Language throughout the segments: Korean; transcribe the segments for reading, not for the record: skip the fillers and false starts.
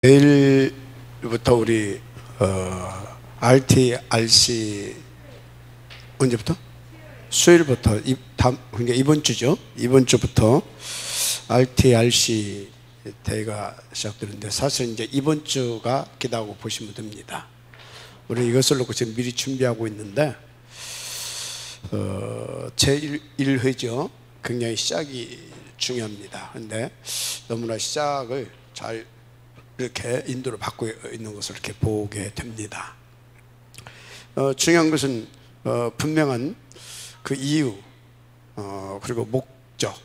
내일부터 우리 RT, RC 언제부터? 수요일부터 그러니까 이번 주죠. 이번 주부터 RT, RC 대회가 시작되는데 사실 이제 이번 주가 기다고 보시면 됩니다. 우리 이것을 놓고 지금 미리 준비하고 있는데 제1회죠. 굉장히 시작이 중요합니다. 근데 너무나 시작을 잘 이렇게 인도를 받고 있는 것을 이렇게 보게 됩니다. 중요한 것은 분명한 그 이유 그리고 목적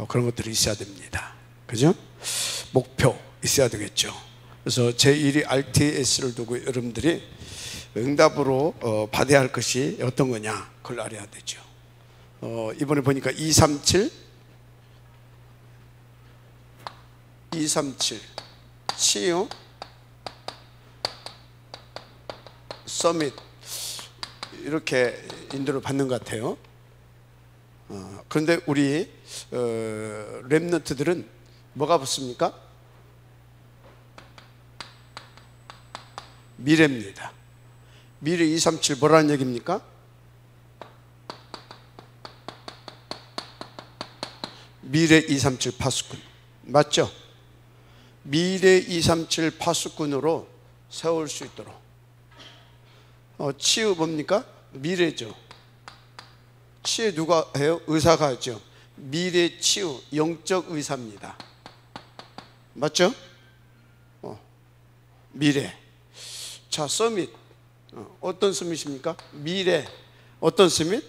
그런 것들이 있어야 됩니다. 그죠? 목표 있어야 되겠죠. 그래서 제1위 RTS를 두고 여러분들이 응답으로 받아야 할 것이 어떤 거냐 그걸 알아야 되죠. 이번에 보니까 237 치유 서밋 이렇게 인도를 받는 것 같아요. 그런데 우리 렘넌트들은 뭐가 붙습니까? 미래입니다. 미래 237 뭐라는 얘기입니까? 미래 237 파수꾼 맞죠? 미래 237 파수꾼으로 세울 수 있도록 치유 뭡니까? 미래죠. 치유 누가 해요? 의사가 하죠. 미래 치유 영적 의사입니다. 맞죠? 미래. 자, 서밋 어떤 서밋입니까? 미래 어떤 서밋?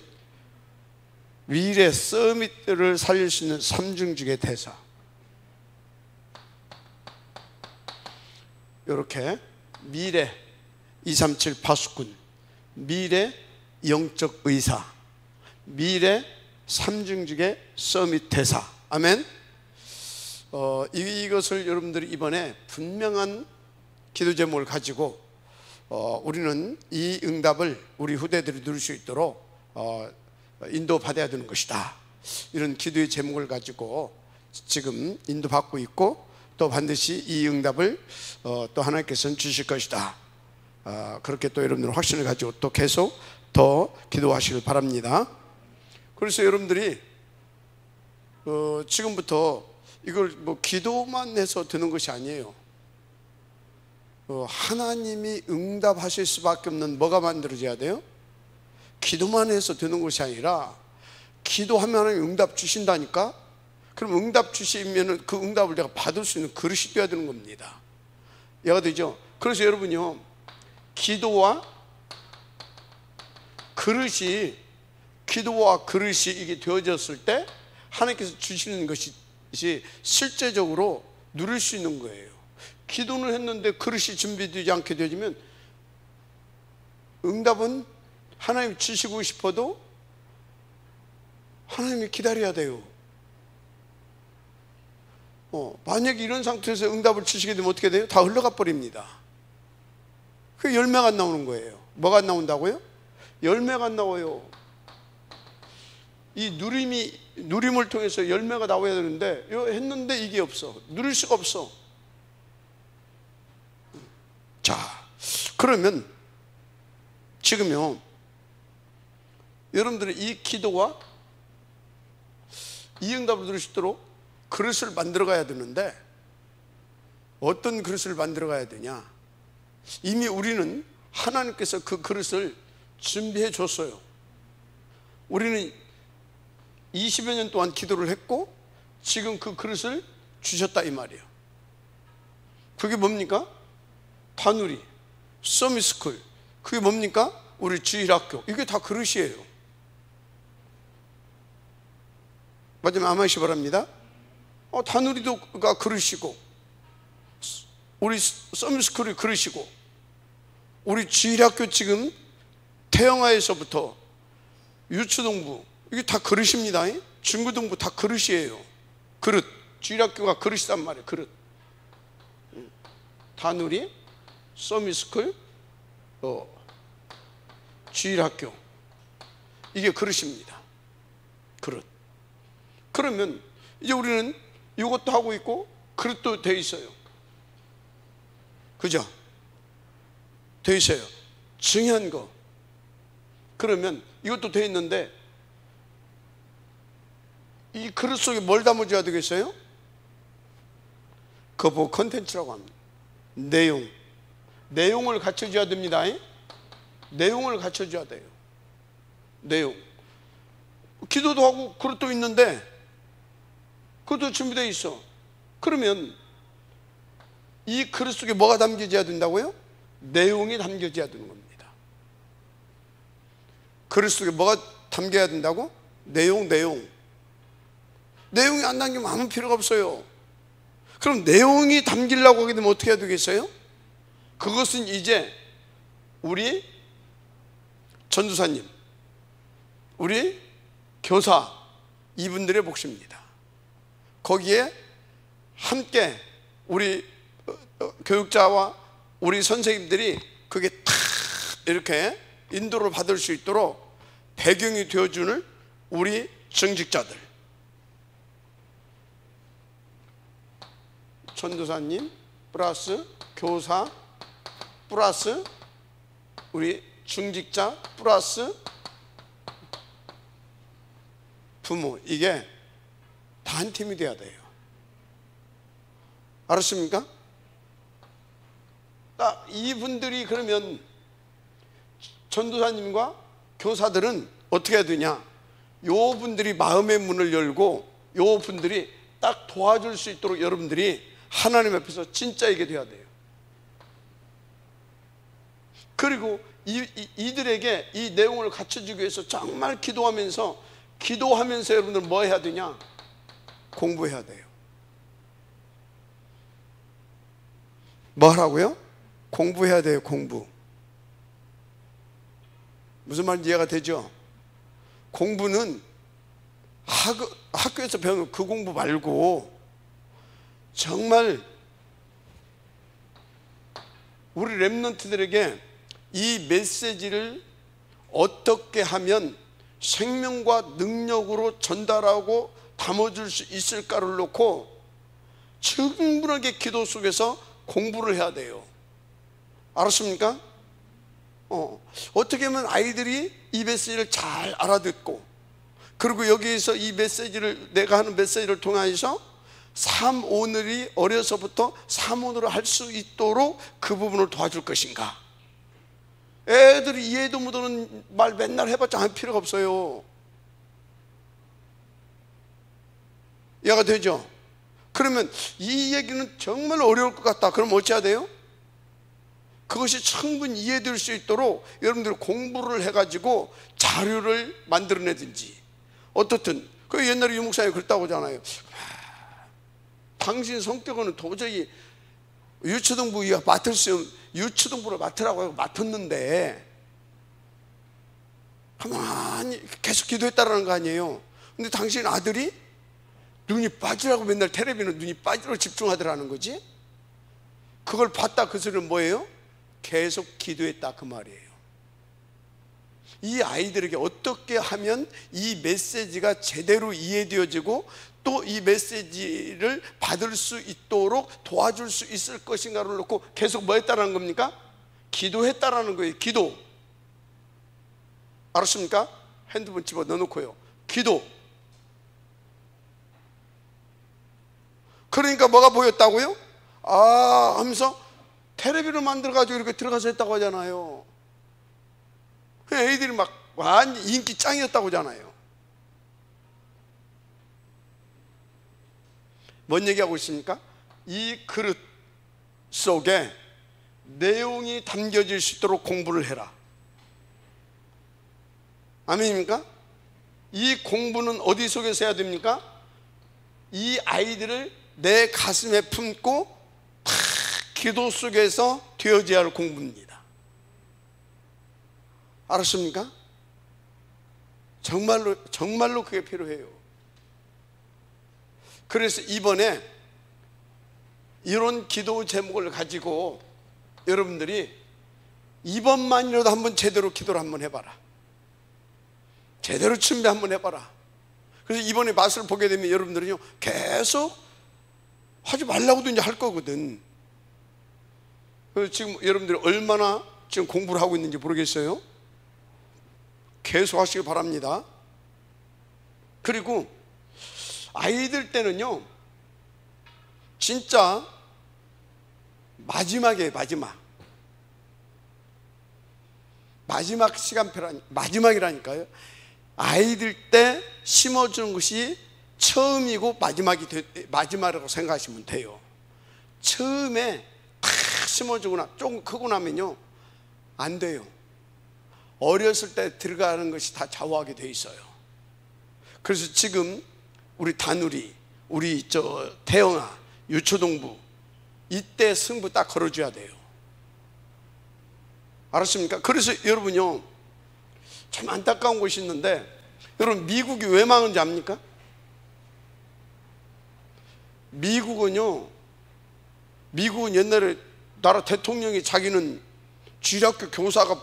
미래 서밋을 살릴 수 있는 삼중직의 대사. 이렇게 미래 237 파수꾼, 미래 영적 의사, 미래 삼중직의 서밋 대사. 아멘. 이것을 여러분들이 이번에 분명한 기도 제목을 가지고 우리는 이 응답을 우리 후대들이 누릴 수 있도록 인도받아야 되는 것이다. 이런 기도의 제목을 가지고 지금 인도받고 있고 또 반드시 이 응답을 또 하나님께서는 주실 것이다. 그렇게 또 여러분들 확신을 가지고 또 계속 더 기도하시길 바랍니다. 그래서 여러분들이 지금부터 이걸 뭐 기도만 해서 되는 것이 아니에요. 하나님이 응답하실 수밖에 없는 뭐가 만들어져야 돼요? 기도만 해서 되는 것이 아니라 기도하면 하나님 응답 주신다니까? 그럼 응답 주시면 그 응답을 내가 받을 수 있는 그릇이 되어야 되는 겁니다. 이해가 되죠? 그래서 여러분요, 기도와 그릇이 이게 되어졌을 때 하나님께서 주시는 것이 실제적으로 누릴 수 있는 거예요. 기도는 했는데 그릇이 준비되지 않게 되어지면 응답은 하나님 주시고 싶어도 하나님이 기다려야 돼요. 만약에 이런 상태에서 응답을 주시게 되면 어떻게 돼요? 다 흘러가 버립니다. 그 열매가 안 나오는 거예요. 뭐가 안 나온다고요? 열매가 안 나와요. 이 누림을 통해서 열매가 나와야 되는데 이거 했는데 이게 없어. 누릴 수가 없어. 자, 그러면 지금요, 여러분들의 이 기도와 이 응답을 누릴 수 있도록 그릇을 만들어 가야 되는데 어떤 그릇을 만들어 가야 되냐? 이미 우리는 하나님께서 그 그릇을 준비해 줬어요. 우리는 20여 년 동안 기도를 했고 지금 그 그릇을 주셨다 이 말이에요. 그게 뭡니까? 다누리, 서밋스쿨, 그게 뭡니까? 우리 주일학교. 이게 다 그릇이에요. 맞으면 아마시 바랍니다. 다누리도가 그릇이고 우리 서밋스쿨이 그릇이고 우리 주일학교 지금 태영아에서부터 유초동부 이게 다 그릇입니다. 중고등부 다 그릇이에요. 그릇. 주일학교가 그릇이란 말이에요. 그릇. 다누리, 서밋스쿨, 주일학교 이게 그릇입니다. 그릇. 그러면 이제 우리는 이것도 하고 있고 그릇도 돼 있어요. 그죠? 돼 있어요. 중요한 거. 그러면 이것도 돼 있는데 이 그릇 속에 뭘 담아줘야 되겠어요? 그거 컨텐츠라고 합니다. 내용을 갖춰줘야 됩니다. 내용을 갖춰줘야 돼요. 내용. 기도도 하고 그릇도 있는데 그것도 준비되어 있어. 그러면 이 그릇 속에 뭐가 담겨져야 된다고요? 내용이 담겨져야 되는 겁니다. 그릇 속에 뭐가 담겨야 된다고? 내용이 안 담기면 아무 필요가 없어요. 그럼 내용이 담기려고 하게 되면 어떻게 해야 되겠어요? 그것은 이제 우리 전도사님, 우리 교사 이분들의 몫입니다. 거기에 함께 우리 교육자와 우리 선생님들이 그게 탁 이렇게 인도를 받을 수 있도록 배경이 되어주는 우리 정직자들, 전도사님 플러스 교사 플러스 우리 중직자 플러스 부모, 이게 다 한 팀이 돼야 돼요. 알았습니까? 딱 이분들이, 그러면 전도사님과 교사들은 어떻게 해야 되냐? 요 분들이 마음의 문을 열고 요 분들이 딱 도와줄 수 있도록 여러분들이 하나님 앞에서 진짜 이게 돼야 돼요. 그리고 이들에게 이 내용을 갖춰주기 위해서 정말 기도하면서 여러분들 뭐 해야 되냐? 공부해야 돼요. 뭐 하라고요? 공부해야 돼요. 공부. 무슨 말인지 이해가 되죠? 공부는 학교에서 배우는 그 공부 말고 정말 우리 렘넌트들에게 이 메시지를 어떻게 하면 생명과 능력으로 전달하고 담아줄 수 있을까를 놓고 충분하게 기도 속에서 공부를 해야 돼요. 알았습니까? 어떻게 하면 아이들이 이 메시지를 잘 알아듣고, 그리고 여기에서 이 메시지를, 내가 하는 메시지를 통해서 삶오늘이 어려서부터 삶오늘을 할 수 있도록 그 부분을 도와줄 것인가? 애들이 이해도 못하는 말 맨날 해봤자 할 필요가 없어요. 이해가 되죠? 그러면 이 얘기는 정말 어려울 것 같다. 그럼 어찌 해야 돼요? 그것이 충분히 이해될 수 있도록 여러분들이 공부를 해가지고 자료를 만들어내든지 어떻든. 그 옛날에 유 목사님이 그랬다고 하잖아요. 당신 성격은 도저히 유초등부 맡을 수 없는, 유초등부를 맡으라고 하고 맡았는데 가만히 계속 기도했다라는 거 아니에요. 근데 당신 아들이 눈이 빠지라고 맨날 텔레비는 눈이 빠지라고 집중하더라는 거지. 그걸 봤다, 그 소리는 뭐예요? 계속 기도했다, 그 말이에요. 이 아이들에게 어떻게 하면 이 메시지가 제대로 이해되어지고 또 이 메시지를 받을 수 있도록 도와줄 수 있을 것인가를 놓고 계속 뭐 했다라는 겁니까? 기도했다라는 거예요. 기도. 알았습니까? 핸드폰 집어 넣어놓고요. 기도. 그러니까 뭐가 보였다고요? 하면서 텔레비를 만들어가지고 이렇게 들어가서 했다고 하잖아요. 애들이 막 완전 인기 짱이었다고 하잖아요. 뭔 얘기하고 있습니까? 이 그릇 속에 내용이 담겨질 수 있도록 공부를 해라. 아멘입니까? 이 공부는 어디 속에서 해야 됩니까? 이 아이들을 내 가슴에 품고 탁 기도 속에서 되어져야 할 공부입니다. 알았습니까? 정말로 그게 필요해요. 그래서 이번에 이런 기도 제목을 가지고 여러분들이 이번만이라도 한번 제대로 기도를 한번 해봐라. 제대로 준비 한번 해봐라. 그래서 이번에 맛을 보게 되면 여러분들은요 계속 하지 말라고도 이제 할 거거든. 그러니까 계속 기도했다라는 거예요. 기도. 그러니까 뭐가 보였다고요? 이 그릇 속에 내용이 담겨질 수 있도록 공부를 해라. 내용이 담겨질 수 있도록 공부를 해라. 알았습니까? 지금 여러분들이 얼마나 지금 공부를 하고 있는지 모르겠어요. 계속 하시기 바랍니다. 그리고 아이들 때는요, 진짜 마지막에 마지막 시간표라니, 마지막이라니까요. 아이들 때 심어주는 것이 처음이고 마지막이라고 생각하시면 돼요. 처음에 탁 심어주거나 좀 크고 나면요, 안 돼요. 어렸을 때 들어가는 것이 다 좌우하게 돼 있어요. 그래서 지금 우리 다누리, 우리 태영아, 유초동부, 이때 승부 딱 걸어줘야 돼요. 알았습니까? 그래서 여러분요, 참 안타까운 것이 있는데, 여러분 미국이 왜 망한지 압니까? 미국은 옛날에 나라 대통령이 자기는 주일학교 교사가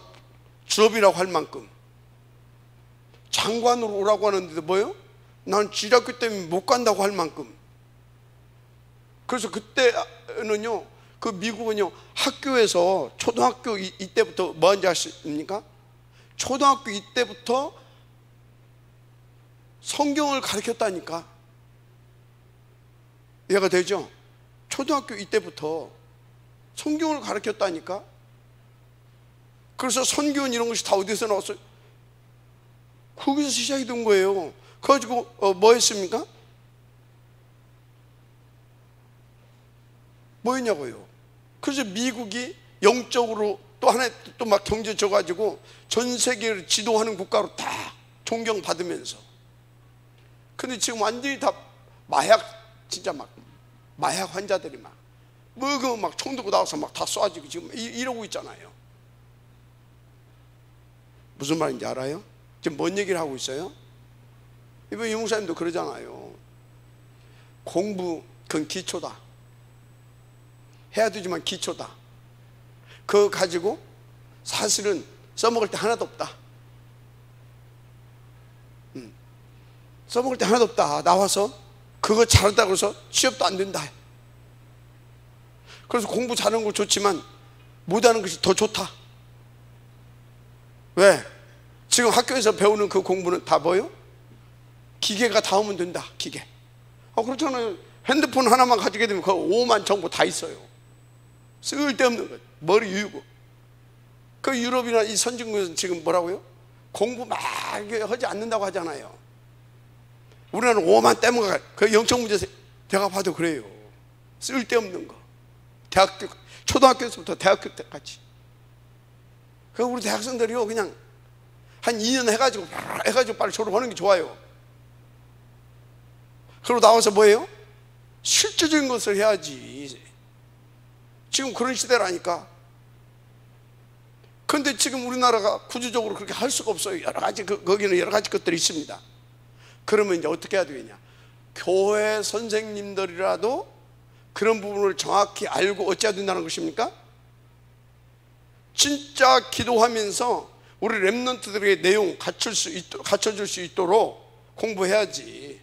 졸업이라고 할 만큼 장관으로 오라고 하는데 뭐요? 난 주일학교 때문에 못 간다고 할 만큼. 그래서 그때는요, 그 미국은요, 학교에서 초등학교 이때부터 뭐 하는지 아십니까? 초등학교 이때부터 성경을 가르쳤다니까. 이해가 되죠? 초등학교 이때부터 성경을 가르쳤다니까. 그래서 선교원 이런 것이 다 어디서 나왔어요? 거기서 시작이 된 거예요. 그래가지고 뭐 했습니까? 뭐 했냐고요? 그래서 미국이 영적으로 또 하나 또 막 경제 져가지고 전 세계를 지도하는 국가로 다 존경받으면서. 근데 지금 완전히 다 마약, 진짜 막 마약 환자들이 막 총 들고 나와서 막 다 쏴지고 지금 이러고 있잖아요. 무슨 말인지 알아요? 지금 뭔 얘기를 하고 있어요? 이번 용사님도 그러잖아요. 공부, 그건 기초다. 해야 되지만 기초다. 그거 가지고 사실은 써먹을 때 하나도 없다. 써먹을 때 하나도 없다. 나와서 그거 잘한다고 해서 취업도 안 된다. 그래서 공부 잘하는 거 좋지만 못하는 것이 더 좋다. 왜? 지금 학교에서 배우는 그 공부는 다 뭐요? 기계가 다 오면 된다. 기계. 그렇잖아요. 핸드폰 하나만 가지게 되면 그 오만 정보 다 있어요. 쓸데없는 것, 머리 유고. 그 유럽이나 이 선진국에서는 지금 뭐라고요? 공부 막 하지 않는다고 하잖아요. 우리나라는 오만 떼먹어. 그 영적문제 제가 봐도 그래요. 쓸데없는 거. 대학교, 초등학교에서부터 대학교 때까지. 그 우리 대학생들이요, 그냥 한 2년 해가지고 빨리 졸업하는 게 좋아요. 그러고 나와서 뭐예요? 실질적인 것을 해야지. 지금 그런 시대라니까. 그런데 지금 우리나라가 구조적으로 그렇게 할 수가 없어요. 여러 가지, 거기는 여러 가지 것들이 있습니다. 그러면 이제 어떻게 해야 되겠냐? 교회 선생님들이라도 그런 부분을 정확히 알고 어찌해야 된다는 것입니까? 진짜 기도하면서 우리 렘넌트들에게 내용 갖춰줄 수 있도록 공부해야지.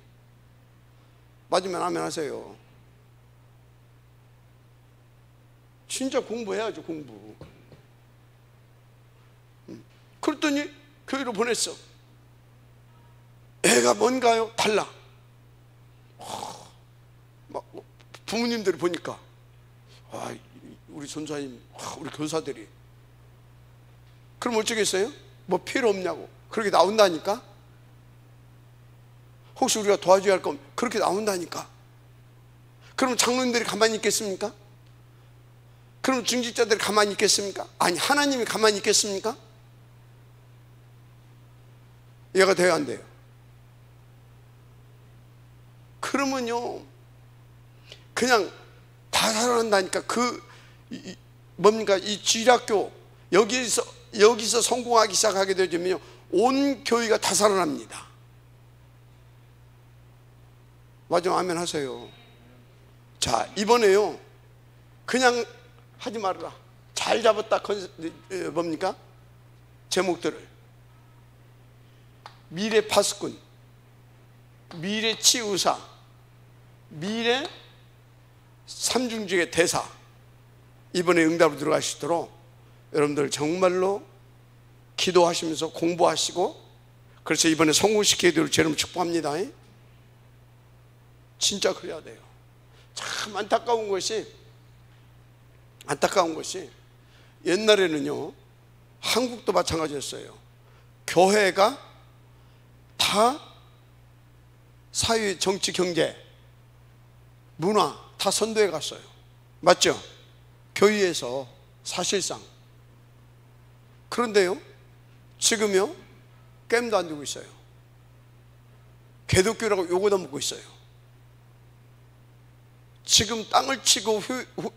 맞으면 아멘 하세요. 진짜 공부해야죠, 공부. 그랬더니 교회로 보냈어. 애가 뭔가요? 달라. 막 부모님들이 보니까, 우리 전사님, 우리 교사들이. 그럼 어쩌겠어요? 뭐 필요 없냐고. 그렇게 나온다니까. 혹시 우리가 도와줘야 할 거면 그렇게 나온다니까. 그럼 장로님들이 가만히 있겠습니까? 그럼 중직자들이 가만히 있겠습니까? 아니, 하나님이 가만히 있겠습니까? 이해가 돼요, 안 돼요? 그러면요, 그냥 다 살아난다니까. 뭡니까? 이 주일학교, 여기서 성공하기 시작하게 되면요, 온 교회가 다 살아납니다. 맞아, 아멘 하세요. 자, 이번에요, 그냥 하지 말아라. 잘 잡았다. 뭡니까? 제목들을. 미래 파수꾼, 미래 치유사, 미래 삼중직의 대사. 이번에 응답으로 들어가시도록 여러분들 정말로 기도하시면서 공부하시고, 그래서 이번에 성공시키게 되도록 제 이름으로 축복합니다. 진짜 그래야 돼요. 참 안타까운 것이 옛날에는요, 한국도 마찬가지였어요. 교회가 다 사회, 정치, 경제, 문화 다 선도해 갔어요. 맞죠? 교회에서 사실상. 그런데요, 지금요, 깸도 안 주고 있어요. 개독교라고 요거도 먹고 있어요. 지금 땅을 치고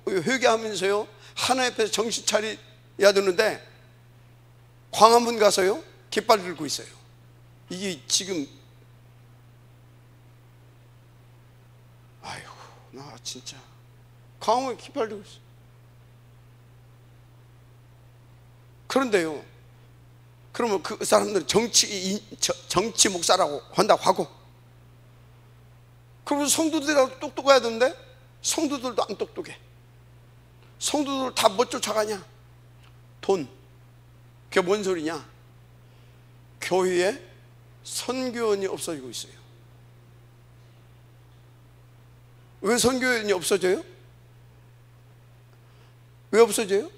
회개하면서요, 하나님 앞에서 정신 차려야 되는데 광화문 가서요 깃발 들고 있어요. 이게 지금, 아이고 나 진짜 광화문에 깃발 들고 있어요. 그런데요, 그러면 그 사람들은 정치 목사라고 한다고 하고, 그러면 성도들이라도 똑똑해야 되는데 성도들도 안 똑똑해. 성도들 다 뭐 쫓아가냐? 돈. 그게 뭔 소리냐? 교회에 선교원이 없어지고 있어요. 왜 선교원이 없어져요? 왜 없어져요?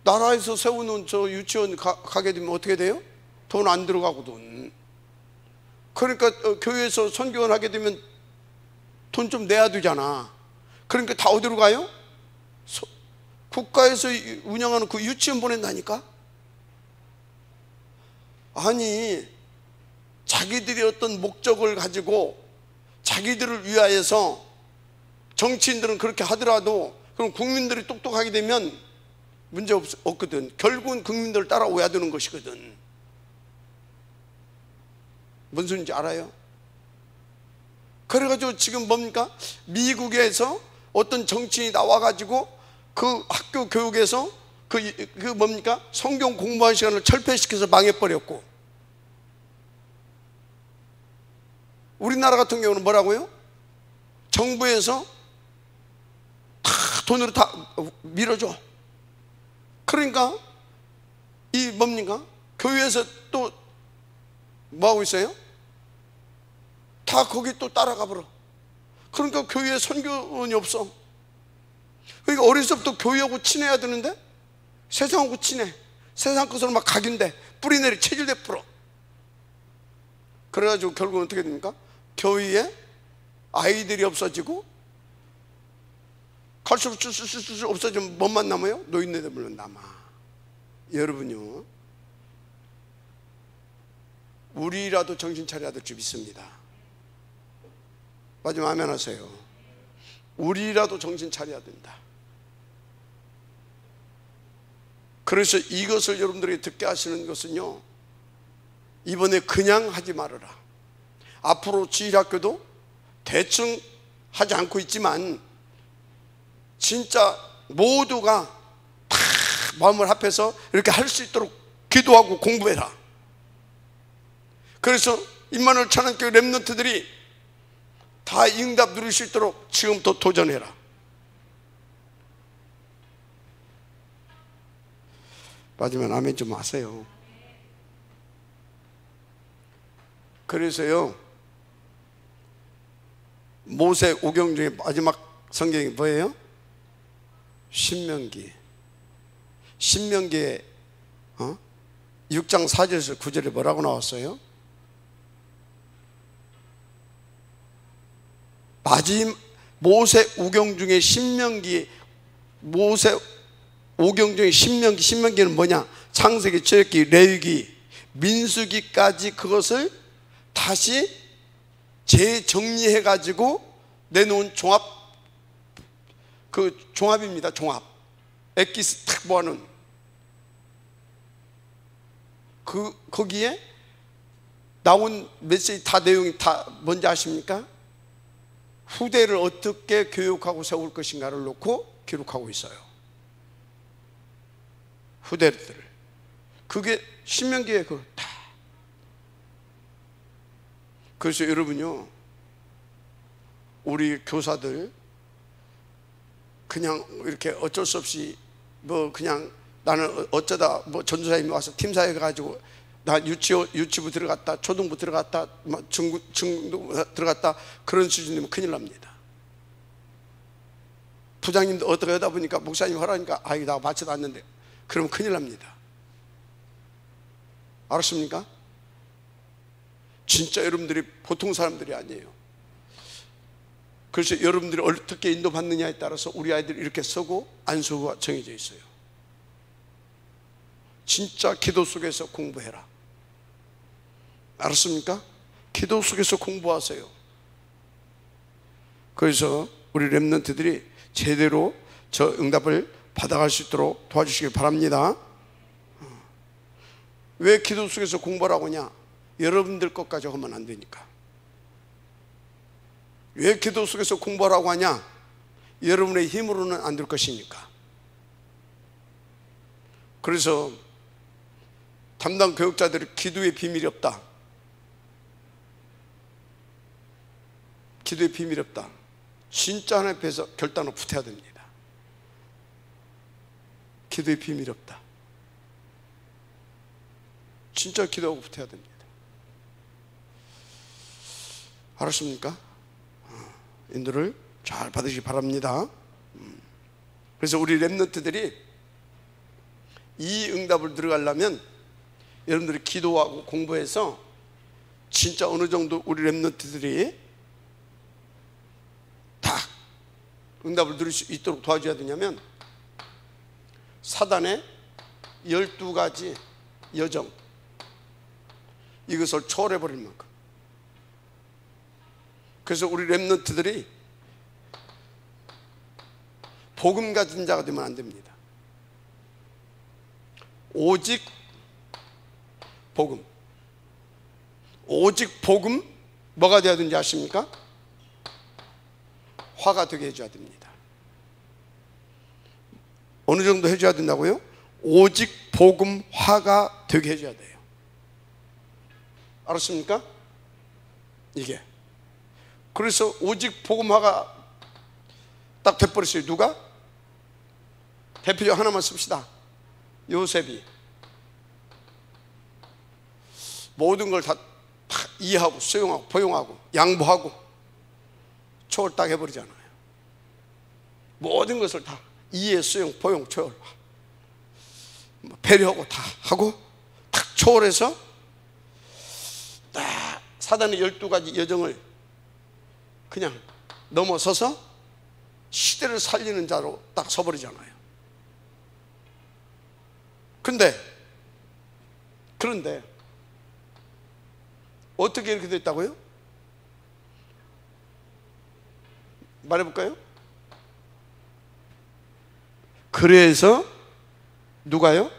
나라에서 세우는 저 유치원 가게 되면 어떻게 돼요? 돈 안 들어가거든. 그러니까 교회에서 선교원 하게 되면 돈 좀 내야 되잖아. 그러니까 다 어디로 가요? 국가에서 운영하는 그 유치원 보낸다니까? 아니, 자기들이 어떤 목적을 가지고 자기들을 위하여서 정치인들은 그렇게 하더라도, 그럼 국민들이 똑똑하게 되면 문제 없거든. 결국은 국민들을 따라오야 되는 것이거든. 뭔 소리인지 알아요? 그래가지고 지금 뭡니까? 미국에서 어떤 정치인이 나와가지고 그 학교 교육에서 그 뭡니까? 성경 공부하는 시간을 철폐시켜서 망해버렸고, 우리나라 같은 경우는 뭐라고요? 정부에서 다 돈으로 다 밀어줘. 그러니까 이 뭡니까? 교회에서 또 뭐하고 있어요? 다 거기 또 따라가 버려. 그러니까 교회에 선교원이 없어. 그러니까 어릴 때부터 교회하고 친해야 되는데 세상하고 친해. 세상 것으로 막 각인돼. 뿌리내리 체질돼 풀어. 그래가지고 결국은 어떻게 됩니까? 교회에 아이들이 없어지고, 갈수록 쭉 없어지면 뭐만 남아요? 노인네들만 남아. 여러분요, 우리라도 정신 차려야 될 줄 믿습니다. 마지막 아멘 하세요. 우리라도 정신 차려야 된다. 그래서 이것을 여러분들이 듣게 하시는 것은요, 이번에 그냥 하지 말아라. 앞으로 주일학교도 대충 하지 않고 있지만 진짜 모두가 다 마음을 합해서 이렇게 할 수 있도록 기도하고 공부해라. 그래서 임마누엘 찬양교회 렘넌트들이 다 응답 누릴 수 있도록 지금부터 도전해라. 빠지면 아멘 좀 하세요. 그래서요, 모세 오경 중에 마지막 성경이 뭐예요? 신명기. 신명기에 6장 4절에서 9절에 뭐라고 나왔어요? 모세 오경 중에 신명기, 모세 오경 중에 신명기는 뭐냐? 창세기, 출애굽기, 레위기, 민수기까지 그것을 다시 재정리해 가지고 내놓은 종합입니다. 종합. 엑기스 탁 모아놓은. 거기에 나온 메시지 다 내용이 다 뭔지 아십니까? 후대를 어떻게 교육하고 세울 것인가를 놓고 기록하고 있어요. 후대들. 그게 신명기에 다. 그래서 여러분요, 우리 교사들 그냥 이렇게 어쩔 수 없이 뭐 그냥 나는 어쩌다 뭐 전도사님이 와서 팀사에 가지고 나 유치부 들어갔다, 초등부 들어갔다, 중등부 들어갔다, 그런 수준이면 큰일 납니다. 부장님도 어떻게 하다 보니까 목사님 하라니까 이거 나 맞지도 않는데, 그러면 큰일 납니다. 알았습니까? 진짜 여러분들이 보통 사람들이 아니에요. 그래서 여러분들이 어떻게 인도받느냐에 따라서 우리 아이들이 이렇게 서고 안 서고가 정해져 있어요. 진짜 기도 속에서 공부해라. 알았습니까? 기도 속에서 공부하세요. 그래서 우리 렘넌트들이 제대로 저 응답을 받아갈 수 있도록 도와주시길 바랍니다. 왜 기도 속에서 공부하라고 하냐? 여러분들 것까지 하면 안 되니까. 왜 기도 속에서 공부하라고 하냐? 여러분의 힘으로는 안 될 것이니까. 그래서 담당 교육자들이 기도의 비밀이 없다, 기도의 비밀이 없다, 진짜 하나님 앞에서 결단을 붙여야 됩니다. 기도의 비밀이 없다, 진짜 기도하고 붙어야 됩니다. 알았습니까? 인도를 잘 받으시기 바랍니다. 그래서 우리 렘넌트들이 이 응답을 들어가려면 여러분들이 기도하고 공부해서 진짜 어느 정도 우리 렘넌트들이 다 응답을 들을 수 있도록 도와줘야 되냐면, 사단의 12가지 여정, 이것을 초월해버릴 만큼. 그래서 우리 렘넌트들이 복음 가진 자가 되면 안 됩니다. 오직 복음, 오직 복음. 뭐가 되어야 되는지 아십니까? 화가 되게 해줘야 됩니다. 어느 정도 해줘야 된다고요? 오직 복음 화가 되게 해줘야 돼요. 알았습니까? 이게. 그래서 오직 복음화가 딱 돼버렸어요. 누가? 대표적 하나만 씁시다. 요셉이 모든 걸 다 이해하고 수용하고 포용하고 양보하고 초월 딱 해버리잖아요. 모든 것을 다 이해, 수용, 포용, 초월, 배려하고 다 하고 딱 초월해서 딱 사단의 12가지 여정을 그냥 넘어서서 시대를 살리는 자로 딱 서버리잖아요. 그런데 어떻게 이렇게 됐다고요? 말해볼까요? 그래서 누가요?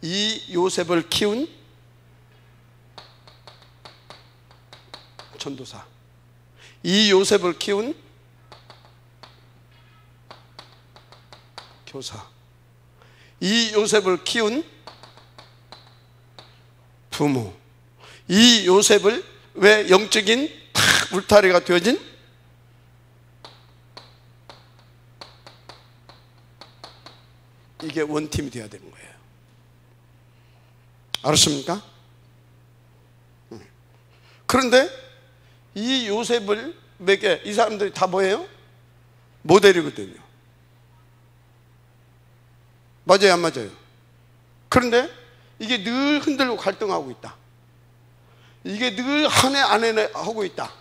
이 요셉을 키운 전도사, 이 요셉을 키운 교사, 이 요셉을 키운 부모, 이 요셉을 왜 영적인 울타리가 되어진 이게 원팀이 되어야 되는 거예요. 알았습니까? 그런데 이 요셉을 몇개 이 사람들이 다 뭐예요? 모델이거든요. 맞아요, 안 맞아요? 그런데 이게 늘 흔들고 갈등하고 있다. 이게 늘 한 해 안 해 하고 있다.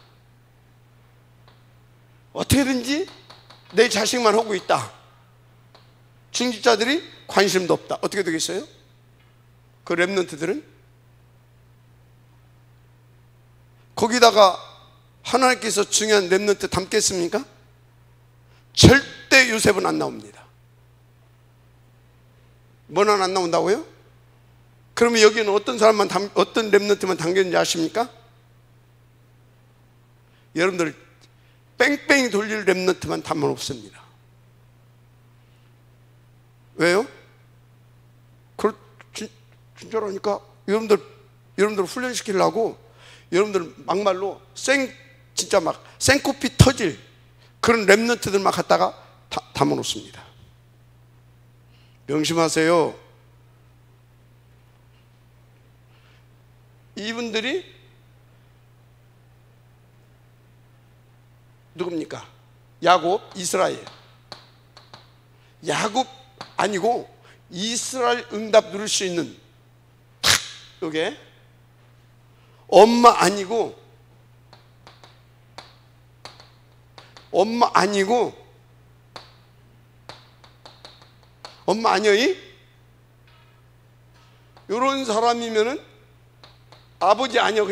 어떻게든지 내 자식만 하고 있다. 중직자들이 관심도 없다. 어떻게 되겠어요? 그 렘넌트들은 거기다가 하나님께서 중요한 렘넌트 담겠습니까? 절대 요셉은 안 나옵니다. 뭐는 안 나온다고요? 그러면 여기는 어떤 사람만 어떤 렘넌트만 담겼는지 아십니까? 여러분들 뺑뺑이 돌릴 렘넌트만 담아 없습니다. 왜요? 진짜라니까. 여러분들 훈련시키려고 여러분들 막말로 진짜 막 생코피 터질 그런 렘넌트들 막 갖다가 담아놓습니다. 명심하세요. 이분들이 누굽니까? 야곱, 이스라엘. 야곱 아니고 이스라엘 응답 누릴 수 있는 요게 엄마 아니고 엄마 아니요? 요런 사람이면은 아버지 아니요?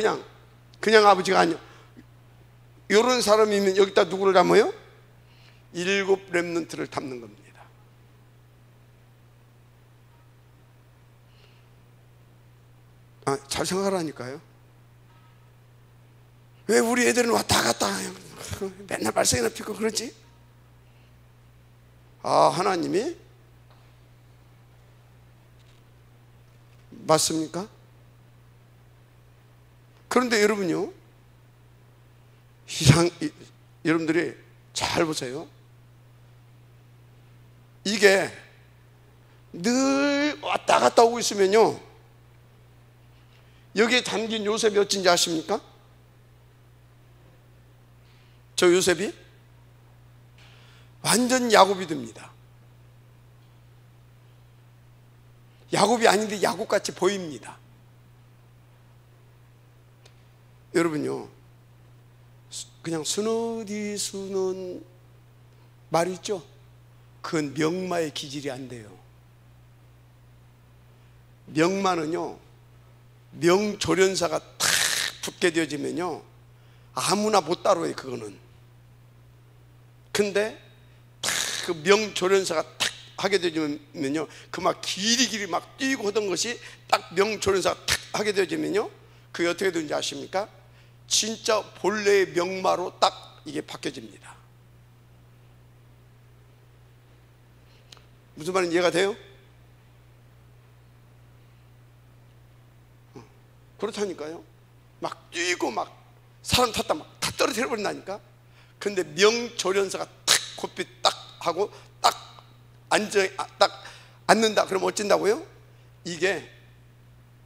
그냥 아버지가 아니요. 요런 사람이면 여기다 누구를 담아요? 7 렘넌트를 담는 겁니다. 잘 생각하라니까요. 왜 우리 애들은 왔다 갔다 맨날 발성이나 피고 그러지? 하나님이 맞습니까? 그런데 여러분요, 여러분들이 잘 보세요. 이게 늘 왔다 갔다 오고 있으면요, 여기에 담긴 요셉이 어쩐지 아십니까? 저 요셉이 완전 야곱이 됩니다. 야곱이 아닌데 야곱같이 보입니다. 여러분요, 그냥 스너디 수는 말 있죠? 그건 명마의 기질이 안 돼요. 명마는요, 명조련사가 탁 붙게 되어지면요, 아무나 못 따라요. 그거는. 근데 탁 그 명조련사가 탁 하게 되어지면요, 그 막 길이 막 뛰고 하던 것이 딱 명조련사가 탁 하게 되어지면요, 그게 어떻게 되는지 아십니까? 진짜 본래의 명마로 딱 이게 바뀌어집니다. 무슨 말인지 이해가 돼요? 그렇다니까요. 막 뛰고 막 사람 탔다 막 다 떨어뜨려 버린다니까. 근데 명조련사가 탁 고삐 딱 하고 딱 딱 앉는다 그러면 어쩐다고요? 이게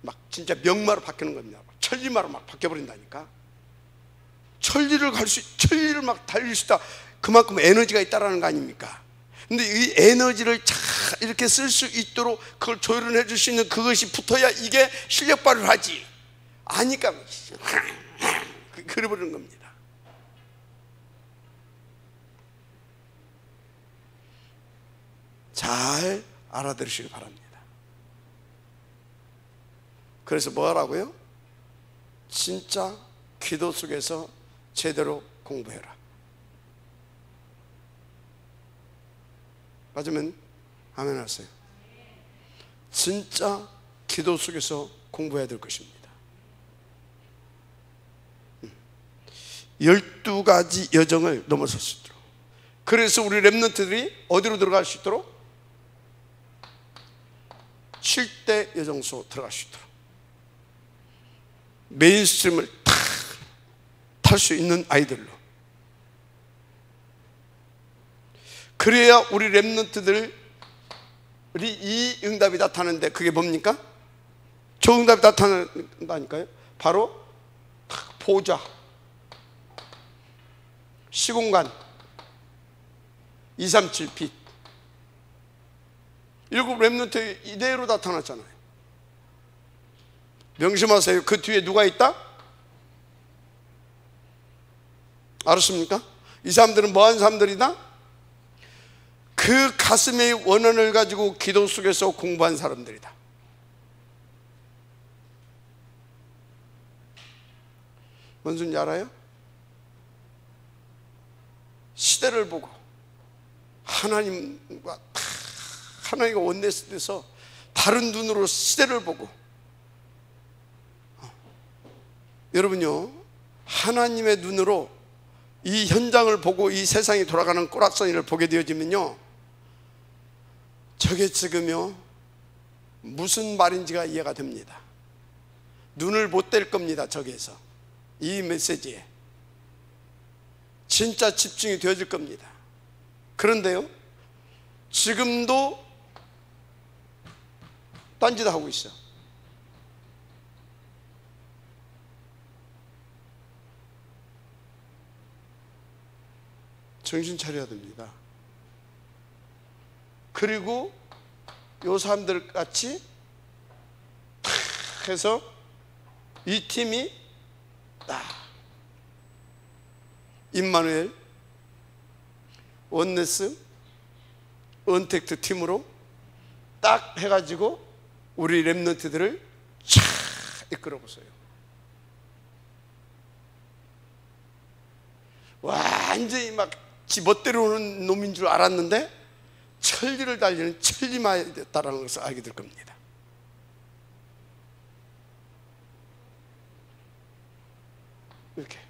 막 진짜 명마로 바뀌는 겁니다. 천리마로 막 바뀌어 버린다니까. 천리를 막 달릴 수 있다. 그만큼 에너지가 있다라는 거 아닙니까? 근데 이 에너지를 잘 이렇게 쓸 수 있도록 그걸 조율해 줄 수 있는 그것이 붙어야 이게 실력 발휘를 하지. 아니까 그래버리는 겁니다. 잘 알아들으시기 바랍니다. 그래서 뭐 하라고요? 진짜 기도 속에서 제대로 공부해라. 맞으면 아멘 하세요. 진짜 기도 속에서 공부해야 될 것입니다. 12가지 여정을 넘어설 수 있도록. 그래서 우리 렘넌트들이 어디로 들어갈 수 있도록? 7대 여정소 들어갈 수 있도록 메인스트림을 탈 수 있는 아이들로. 그래야 우리 렘넌트들이 이 응답이 나타나는데 그게 뭡니까? 저 응답이 나타난다니까요. 바로 보좌, 시공간, 237빛. 7 렘넌트 이대로 나타났잖아요. 명심하세요. 그 뒤에 누가 있다? 알았습니까? 이 사람들은 뭐하는 사람들이다? 그 가슴의 원한을 가지고 기도 속에서 공부한 사람들이다. 뭔 소리인지 알아요? 시대를 보고 하나님과 하나님과 원내에서 다른 눈으로 시대를 보고. 여러분요, 하나님의 눈으로 이 현장을 보고 이 세상이 돌아가는 꼬락서니를 보게 되어지면요, 저게 지금요 무슨 말인지가 이해가 됩니다. 눈을 못 뗄 겁니다. 저기에서 이 메시지에 진짜 집중이 되어질 겁니다. 그런데요, 지금도 딴짓 하고 있어. 정신 차려야 됩니다. 그리고 요 사람들 같이 탁 해서 이 팀이 딱 임마누엘, 원네스, 언택트 팀으로 딱 해가지고 우리 렘넌트들을 쫙 이끌어 보세요. 완전히 막 지 멋대로 오는 놈인 줄 알았는데 천리를 달리는 천리마였다라는 것을 알게 될 겁니다. 이렇게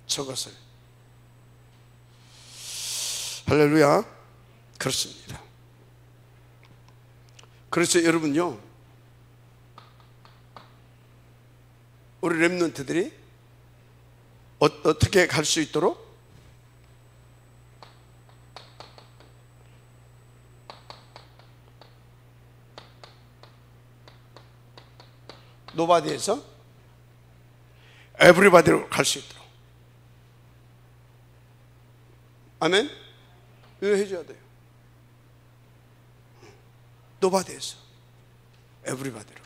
저것을, 할렐루야. 그렇습니다. 그래서 여러분요, 우리 렘넌트들이 어떻게 갈 수 있도록 노바디에서 에브리바디로 갈 수 있도록, 아멘? 이거 해줘야 돼요. 노바디에서 에브리바디로.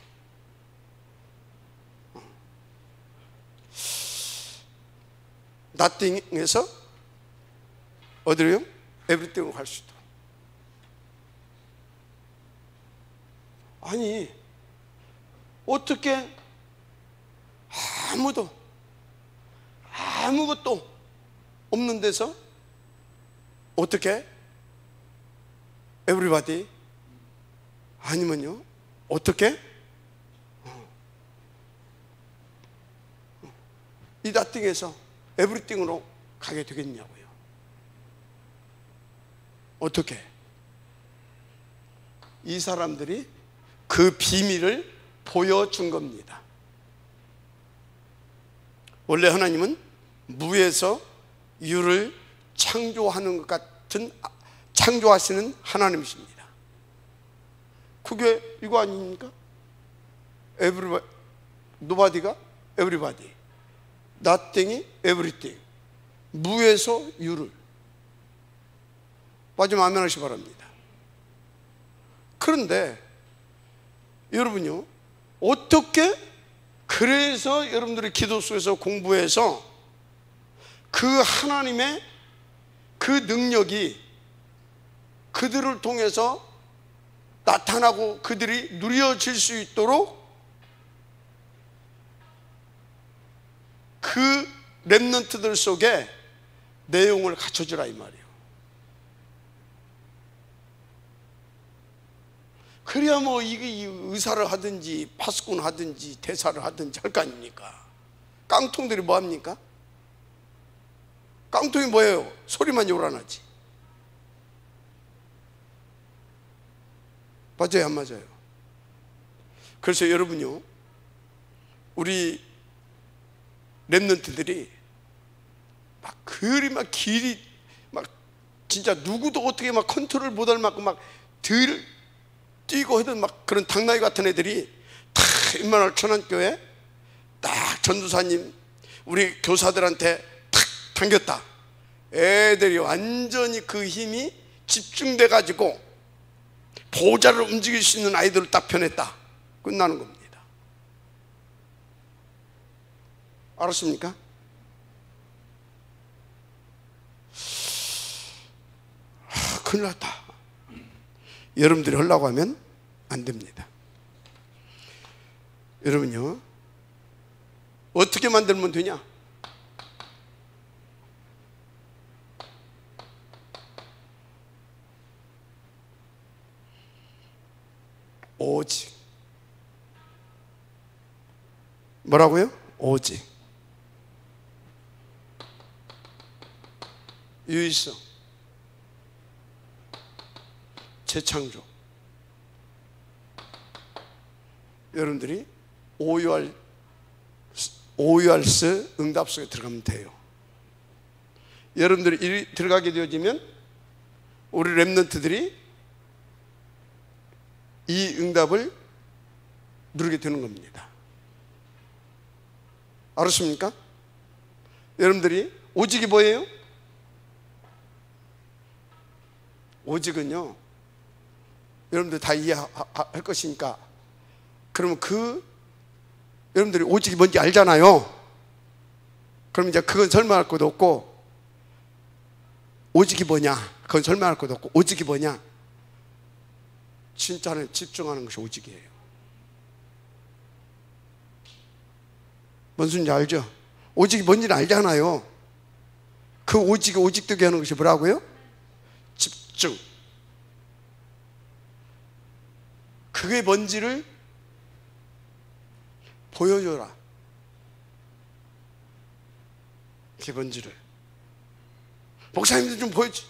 나띵에서 어디로요? 에브리띵으로 갈 수 있도록. 아니, 어떻게 아무것도 없는 데서 어떻게 에브리바디, 아니면요 어떻게 이 나띵에서 에브리띵으로 가게 되겠냐고요. 어떻게? 이 사람들이 그 비밀을 보여준 겁니다. 원래 하나님은 무에서 유를 창조하는 것 같은, 창조하시는 하나님이십니다. 그게 이거 아닙니까? 에브리바디, 노바디가 에브리바디, nothing이 에브리띵, 무에서 유를. 마지막 아멘 하시기 바랍니다. 그런데 여러분요, 어떻게, 그래서 여러분들이 기도 속에서 공부해서 그 하나님의 그 능력이 그들을 통해서 나타나고 그들이 누려질 수 있도록 그 렘넌트들 속에 내용을 갖춰주라 이 말이에요. 그래야 뭐 이게 의사를 하든지 파수꾼을 하든지 대사를 하든지 할 거 아닙니까? 깡통들이 뭐 합니까? 깡통이 뭐예요? 소리만 요란하지. 맞아요, 안 맞아요? 그래서 여러분요, 우리 렘넌트들이 막 그리 막 길이 막 진짜 누구도 어떻게 막 컨트롤 못할 만큼 막 들 뛰고 하던 막 그런 당나귀 같은 애들이 다 임마누엘 천안교회 딱 전도사님 우리 교사들한테 탁 당겼다. 애들이 완전히 그 힘이 집중돼 가지고 보좌를 움직일 수 있는 아이들을 딱 펴냈다. 끝나는 겁니다. 알았습니까? 큰일 났다. 여러분들이 하려고 하면 안 됩니다. 여러분요, 어떻게 만들면 되냐? 오직. 뭐라고요? 오직. 유일성, 재창조. 여러분들이 오유알스 응답 속에 들어가면 돼요. 여러분들이 들어가게 되어지면 우리 렘넌트들이 이 응답을 누리게 되는 겁니다. 알았습니까? 여러분들이 오직이 뭐예요? 오직은요, 여러분들 다 이해할 것이니까, 그러면 여러분들이 오직이 뭔지 알잖아요. 그럼 이제 그건 설명할 것도 없고, 오직이 뭐냐? 그건 설명할 것도 없고, 오직이 뭐냐? 진짜는 집중하는 것이 오직이에요. 뭔 소리인지 알죠? 오직이 뭔지는 알잖아요. 그 오직이 오직되게 하는 것이 뭐라고요? 집중. 그게 뭔지를 보여줘라. 그게 뭔지를. 목사님들 좀 보여주.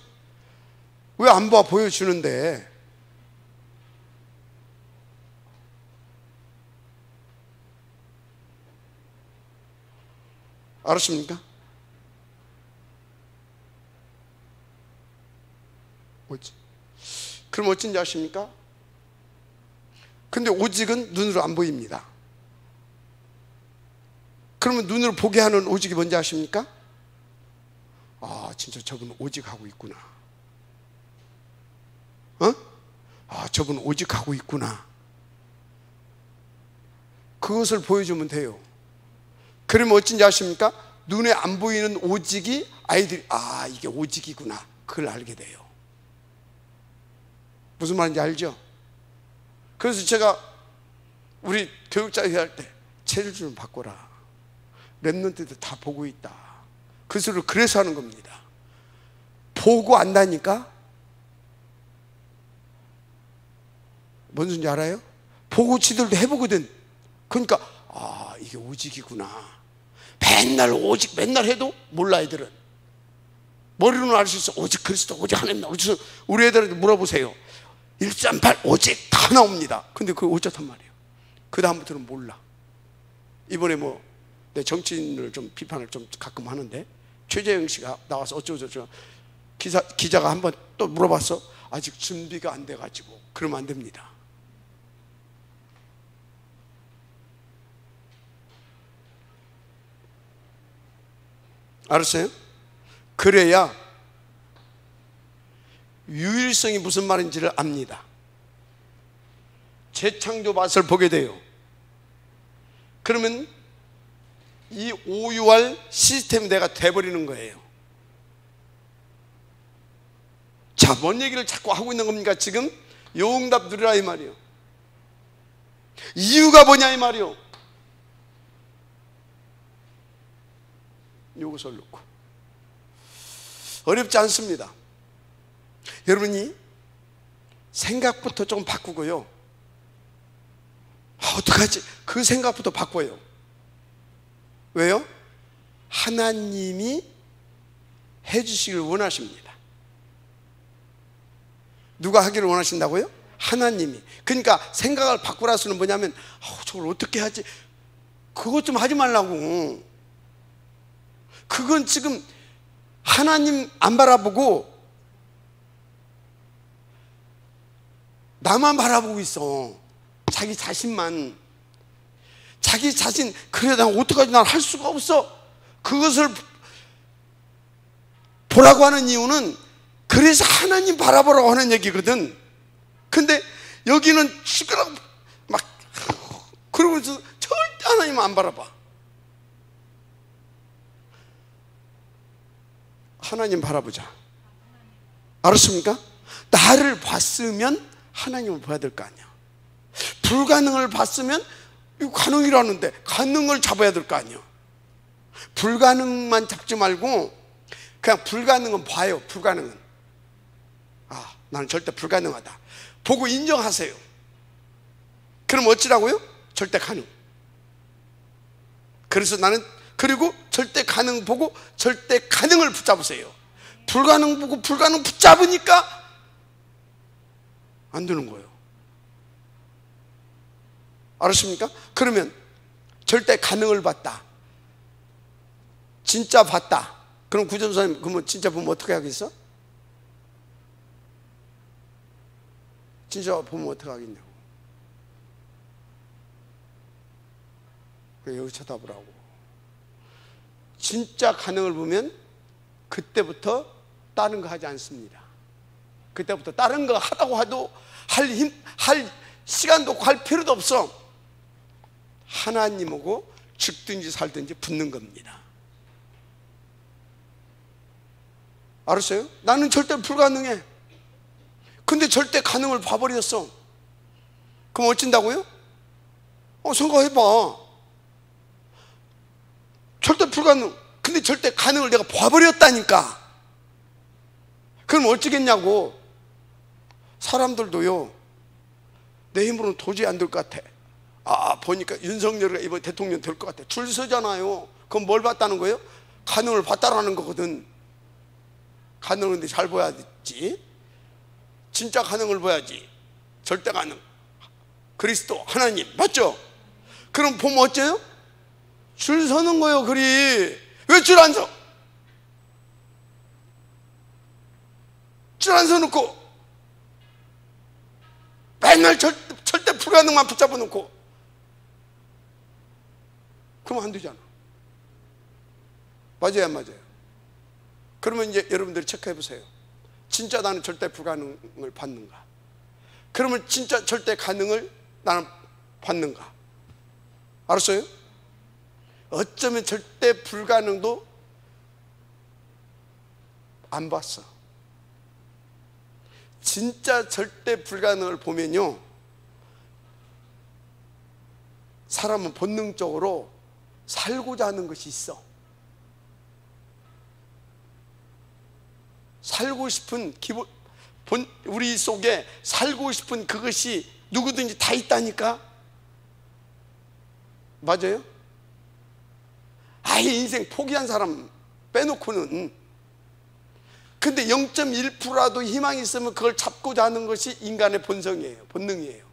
왜 안 봐? 보여주는데. 알았습니까? 뭐지? 그럼 어쩐지 아십니까? 근데 오직은 눈으로 안 보입니다. 그러면 눈으로 보게 하는 오직이 뭔지 아십니까? 아, 진짜 저분 오직하고 있구나. 아, 저분 오직하고 있구나. 그것을 보여주면 돼요. 그러면 어쩐지 아십니까? 눈에 안 보이는 오직이 아이들이, 아, 이게 오직이구나, 그걸 알게 돼요. 무슨 말인지 알죠? 그래서 제가 우리 교육자 회의할 때 체질 좀 바꿔라. 렘넌트들 다 보고 있다. 그 소리를 그래서 하는 겁니다. 보고 안다니까? 뭔 소리인지 알아요? 보고 지들도 해보거든. 그러니까 아, 이게 오직이구나. 맨날 오직 맨날 해도 몰라. 애들은 머리로는 알 수 있어. 오직 그리스도, 오직 하나님. 그래서 우리 애들한테 물어보세요. 138 오직 다 나옵니다. 근데 그거 어쩌단 말이에요. 그 다음부터는 몰라. 이번에 뭐 내 정치인을 좀 비판을 좀 가끔 하는데, 최재형 씨가 나와서 어쩌고저쩌고 기자가 한번 또 물어봤어. 아직 준비가 안 돼가지고. 그러면 안 됩니다. 알았어요? 그래야 유일성이 무슨 말인지를 압니다. 재창조 맛을 보게 돼요. 그러면 이 오유할 시스템 내가 돼버리는 거예요. 자, 뭔 얘기를 자꾸 하고 있는 겁니까? 지금 요응답 누리라 이 말이요. 이유가 뭐냐 이 말이요. 요것을 놓고 어렵지 않습니다. 여러분이 생각부터 좀 바꾸고요. 어떡하지? 그 생각부터 바꿔요. 왜요? 하나님이 해주시길 원하십니다. 누가 하기를 원하신다고요? 하나님이. 그러니까 생각을 바꾸라서는 뭐냐면, 저걸 어떻게 하지? 그것 좀 하지 말라고. 그건 지금 하나님 안 바라보고 나만 바라보고 있어. 자기 자신만. 자기 자신, 그래 난 어떡하지? 난 할 수가 없어. 그것을 보라고 하는 이유는 그래서 하나님 바라보라고 하는 얘기거든. 근데 여기는 시끄럽고 막 그러고서 절대 하나님 안 바라봐. 하나님 바라보자. 알았습니까? 나를 봤으면 하나님을 봐야 될 거 아니야. 불가능을 봤으면 이거 가능이라는데 가능을 잡아야 될 거 아니야. 불가능만 잡지 말고 그냥 불가능은 봐요. 불가능은, 아, 나는 절대 불가능하다 보고 인정하세요. 그럼 어찌라고요? 절대 가능. 그래서 나는, 그리고 절대 가능 보고 절대 가능을 붙잡으세요. 불가능 보고 불가능 붙잡으니까 안 되는 거예요. 알았습니까? 그러면 절대 가능을 봤다, 진짜 봤다. 그럼 구점사님, 그러면 진짜 보면 어떻게 하겠어? 진짜 보면 어떡하겠냐고. 여기 쳐다보라고. 진짜 가능을 보면 그때부터 다른 거 하지 않습니다. 그때부터 다른 거 하다고 해도 할 시간도 없고 할 필요도 없어. 하나님하고 죽든지 살든지 붙는 겁니다. 알았어요? 나는 절대 불가능해. 근데 절대 가능을 봐버렸어. 그럼 어쩐다고요? 생각해봐. 절대 불가능. 근데 절대 가능을 내가 봐버렸다니까. 그럼 어쩌겠냐고. 사람들도요, 내 힘으로는 도저히 안 될 것 같아. 보니까 윤석열이가 이번 대통령 될 것 같아. 줄 서잖아요. 그럼 뭘 봤다는 거예요? 가능을 봤다라는 거거든. 가능인데 잘 봐야지. 진짜 가능을 봐야지. 절대 가능. 그리스도 하나님 맞죠? 그럼 보면 어째요? 줄 서는 거예요. 그리 왜 줄 안 서? 줄 안 서놓고 맨날 절대 불가능만 붙잡아 놓고 그러면 안 되잖아. 맞아요, 안 맞아요? 그러면 이제 여러분들이 체크해 보세요. 진짜 나는 절대 불가능을 받는가? 그러면 진짜 절대 가능을 나는 받는가? 알았어요? 어쩌면 절대 불가능도 안 봤어. 진짜 절대 불가능을 보면요, 사람은 본능적으로 살고자 하는 것이 있어. 살고 싶은 기본, 우리 속에 살고 싶은 그것이 누구든지 다 있다니까. 맞아요? 아예 인생 포기한 사람 빼놓고는. 근데 0.1%라도 희망이 있으면 그걸 잡고자 하는 것이 인간의 본성이에요. 본능이에요.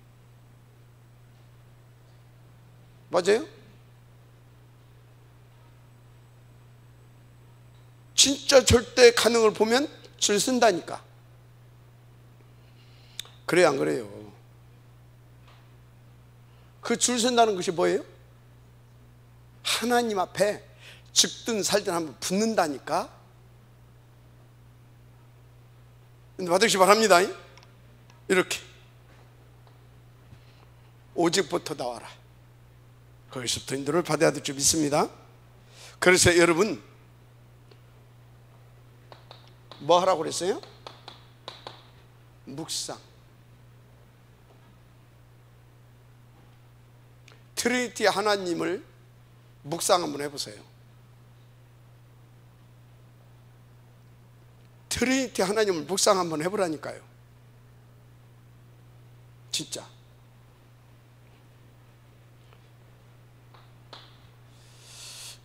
맞아요? 진짜 절대 가능을 보면 줄 쓴다니까. 그래요, 안 그래요? 그 줄 쓴다는 것이 뭐예요? 하나님 앞에 죽든 살든 한번 붙는다니까. 받으시기 바랍니다. 이렇게 오직부터 나와라. 거기서부터 인도를 받아야 될 줄 믿습니다. 그래서 여러분 뭐 하라고 그랬어요? 묵상. 트리니티 하나님을 묵상 한번 해보세요. 트리니티 하나님을 묵상 한번 해보라니까요. 진짜.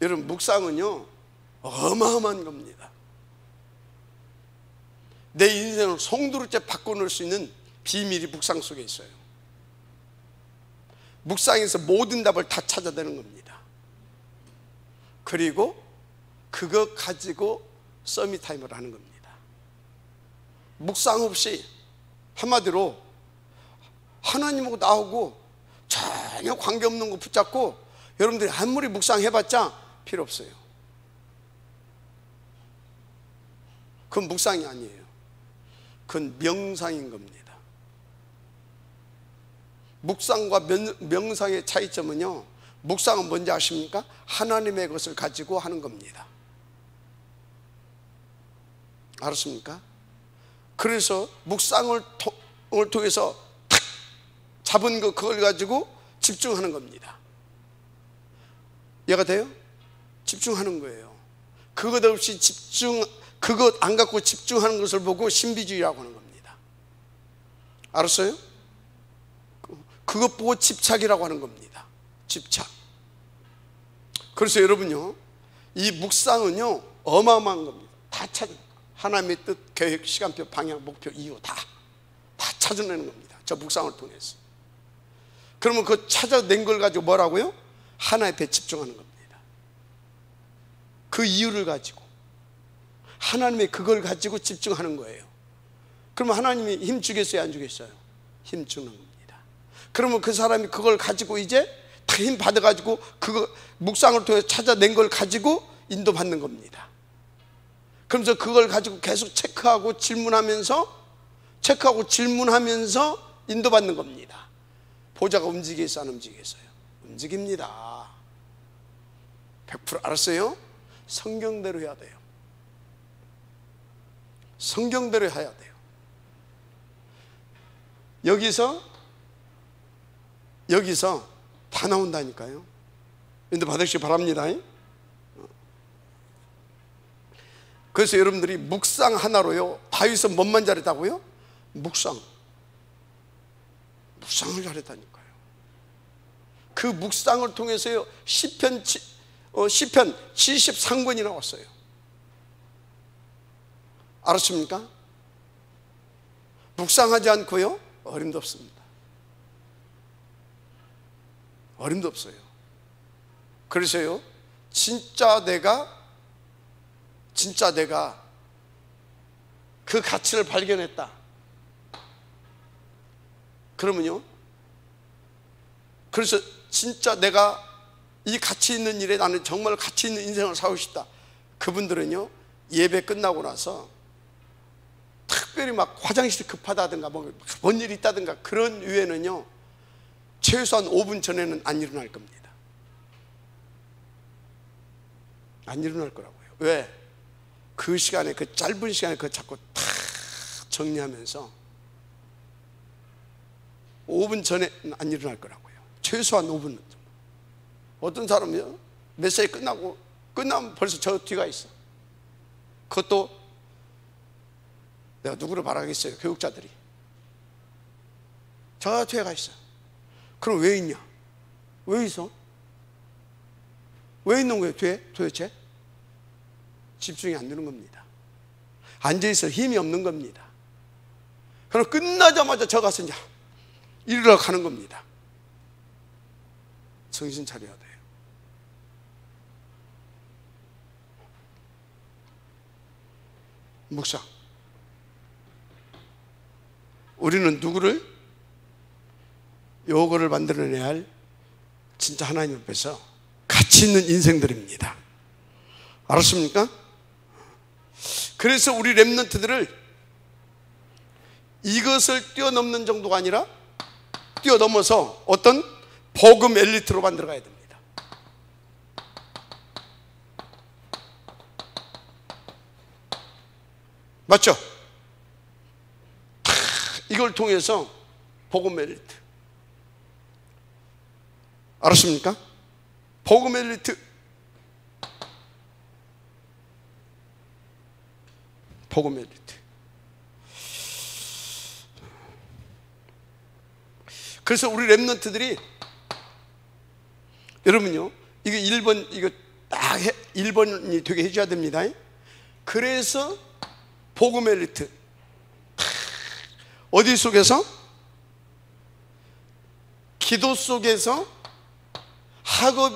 여러분 묵상은요 어마어마한 겁니다. 내 인생을 송두리째 바꿔놓을 수 있는 비밀이 묵상 속에 있어요. 묵상에서 모든 답을 다 찾아내는 겁니다. 그리고 그거 가지고 서밋타임을 하는 겁니다. 묵상 없이 한마디로 하나님하고 나하고 전혀 관계없는 거 붙잡고 여러분들이 아무리 묵상해봤자 필요 없어요. 그건 묵상이 아니에요. 그건 명상인 겁니다. 묵상과 명상의 차이점은요, 묵상은 뭔지 아십니까? 하나님의 것을 가지고 하는 겁니다. 알았습니까? 그래서 묵상을 통해서 탁 잡은 그걸 가지고 집중하는 겁니다. 이해가 돼요? 집중하는 거예요. 그것 없이 그것 안 갖고 집중하는 것을 보고 신비주의라고 하는 겁니다. 알았어요? 그것 보고 집착이라고 하는 겁니다. 집착. 그래서 여러분요, 이 묵상은요 어마어마한 겁니다. 다 찾아. 하나님의 뜻, 계획, 시간표, 방향, 목표, 이유 다 찾아내는 겁니다. 저 묵상을 통해서. 그러면 그 찾아낸 걸 가지고 뭐라고요? 하나님 앞에 집중하는 겁니다. 그 이유를 가지고 하나님의 그걸 가지고 집중하는 거예요. 그러면 하나님이 힘 주겠어요, 안 주겠어요? 힘주는 겁니다. 그러면 그 사람이 그걸 가지고 이제 다 힘 받아가지고 그거 묵상을 통해 찾아낸 걸 가지고 인도받는 겁니다. 그러면서 그걸 가지고 계속 체크하고 질문하면서 인도받는 겁니다. 보좌가 움직이겠어 안 움직이겠어요? 움직입니다. 100% 알았어요? 성경대로 해야 돼요. 성경대로 해야 돼요. 여기서 다 나온다니까요. 인도 받으시기 바랍니다. 그래서 여러분들이 묵상 하나로요, 다윗은 뭔만 잘했다고요? 묵상을 잘했다니까요. 그 묵상을 통해서요 시편 73권이 나왔어요. 알았습니까? 묵상하지 않고요 어림도 없습니다. 어림도 없어요. 그래서요 진짜 내가 그 가치를 발견했다 그러면요, 그래서 진짜 내가 이 가치 있는 일에 나는 정말 가치 있는 인생을 살고 싶다, 그분들은요 예배 끝나고 나서 특별히 막 화장실이 급하다든가 뭔 일이 있다든가 그런 이유에는요 최소한 5분 전에는 안 일어날 겁니다. 안 일어날 거라고요. 왜? 그 시간에, 그 짧은 시간에 그거 자꾸 다 정리하면서 5분 전에는 안 일어날 거라고요. 최소한 5분. 어떤 사람은요 메시지 끝나면 벌써 저 뒤가 있어. 그것도 내가 누구를 말하겠어요? 교육자들이 저 뒤에 가 있어. 그럼 왜 있냐? 왜 있어? 왜 있는 거예요 뒤에 도대체? 집중이 안 되는 겁니다. 앉아있을 힘이 없는 겁니다. 그럼 끝나자마자 저 가서 이제 이리로 가는 겁니다. 정신 차려야 돼요. 묵상. 우리는 누구를? 요거를 만들어내야 할 진짜 하나님 앞에서 가치 있는 인생들입니다. 알았습니까? 그래서 우리 렘넌트들을 이것을 뛰어넘는 정도가 아니라 뛰어넘어서 어떤 복음 엘리트로 만들어가야 됩니다. 맞죠? 이걸 통해서 복음 엘리트. 알았습니까? 복음 엘리트. 복음 엘리트. 그래서 우리 렘넌트들이 여러분요 이거 1번 이거 딱 1번이 되게 해줘야 됩니다. 그래서 복음 엘리트 어디 속에서? 기도 속에서 학업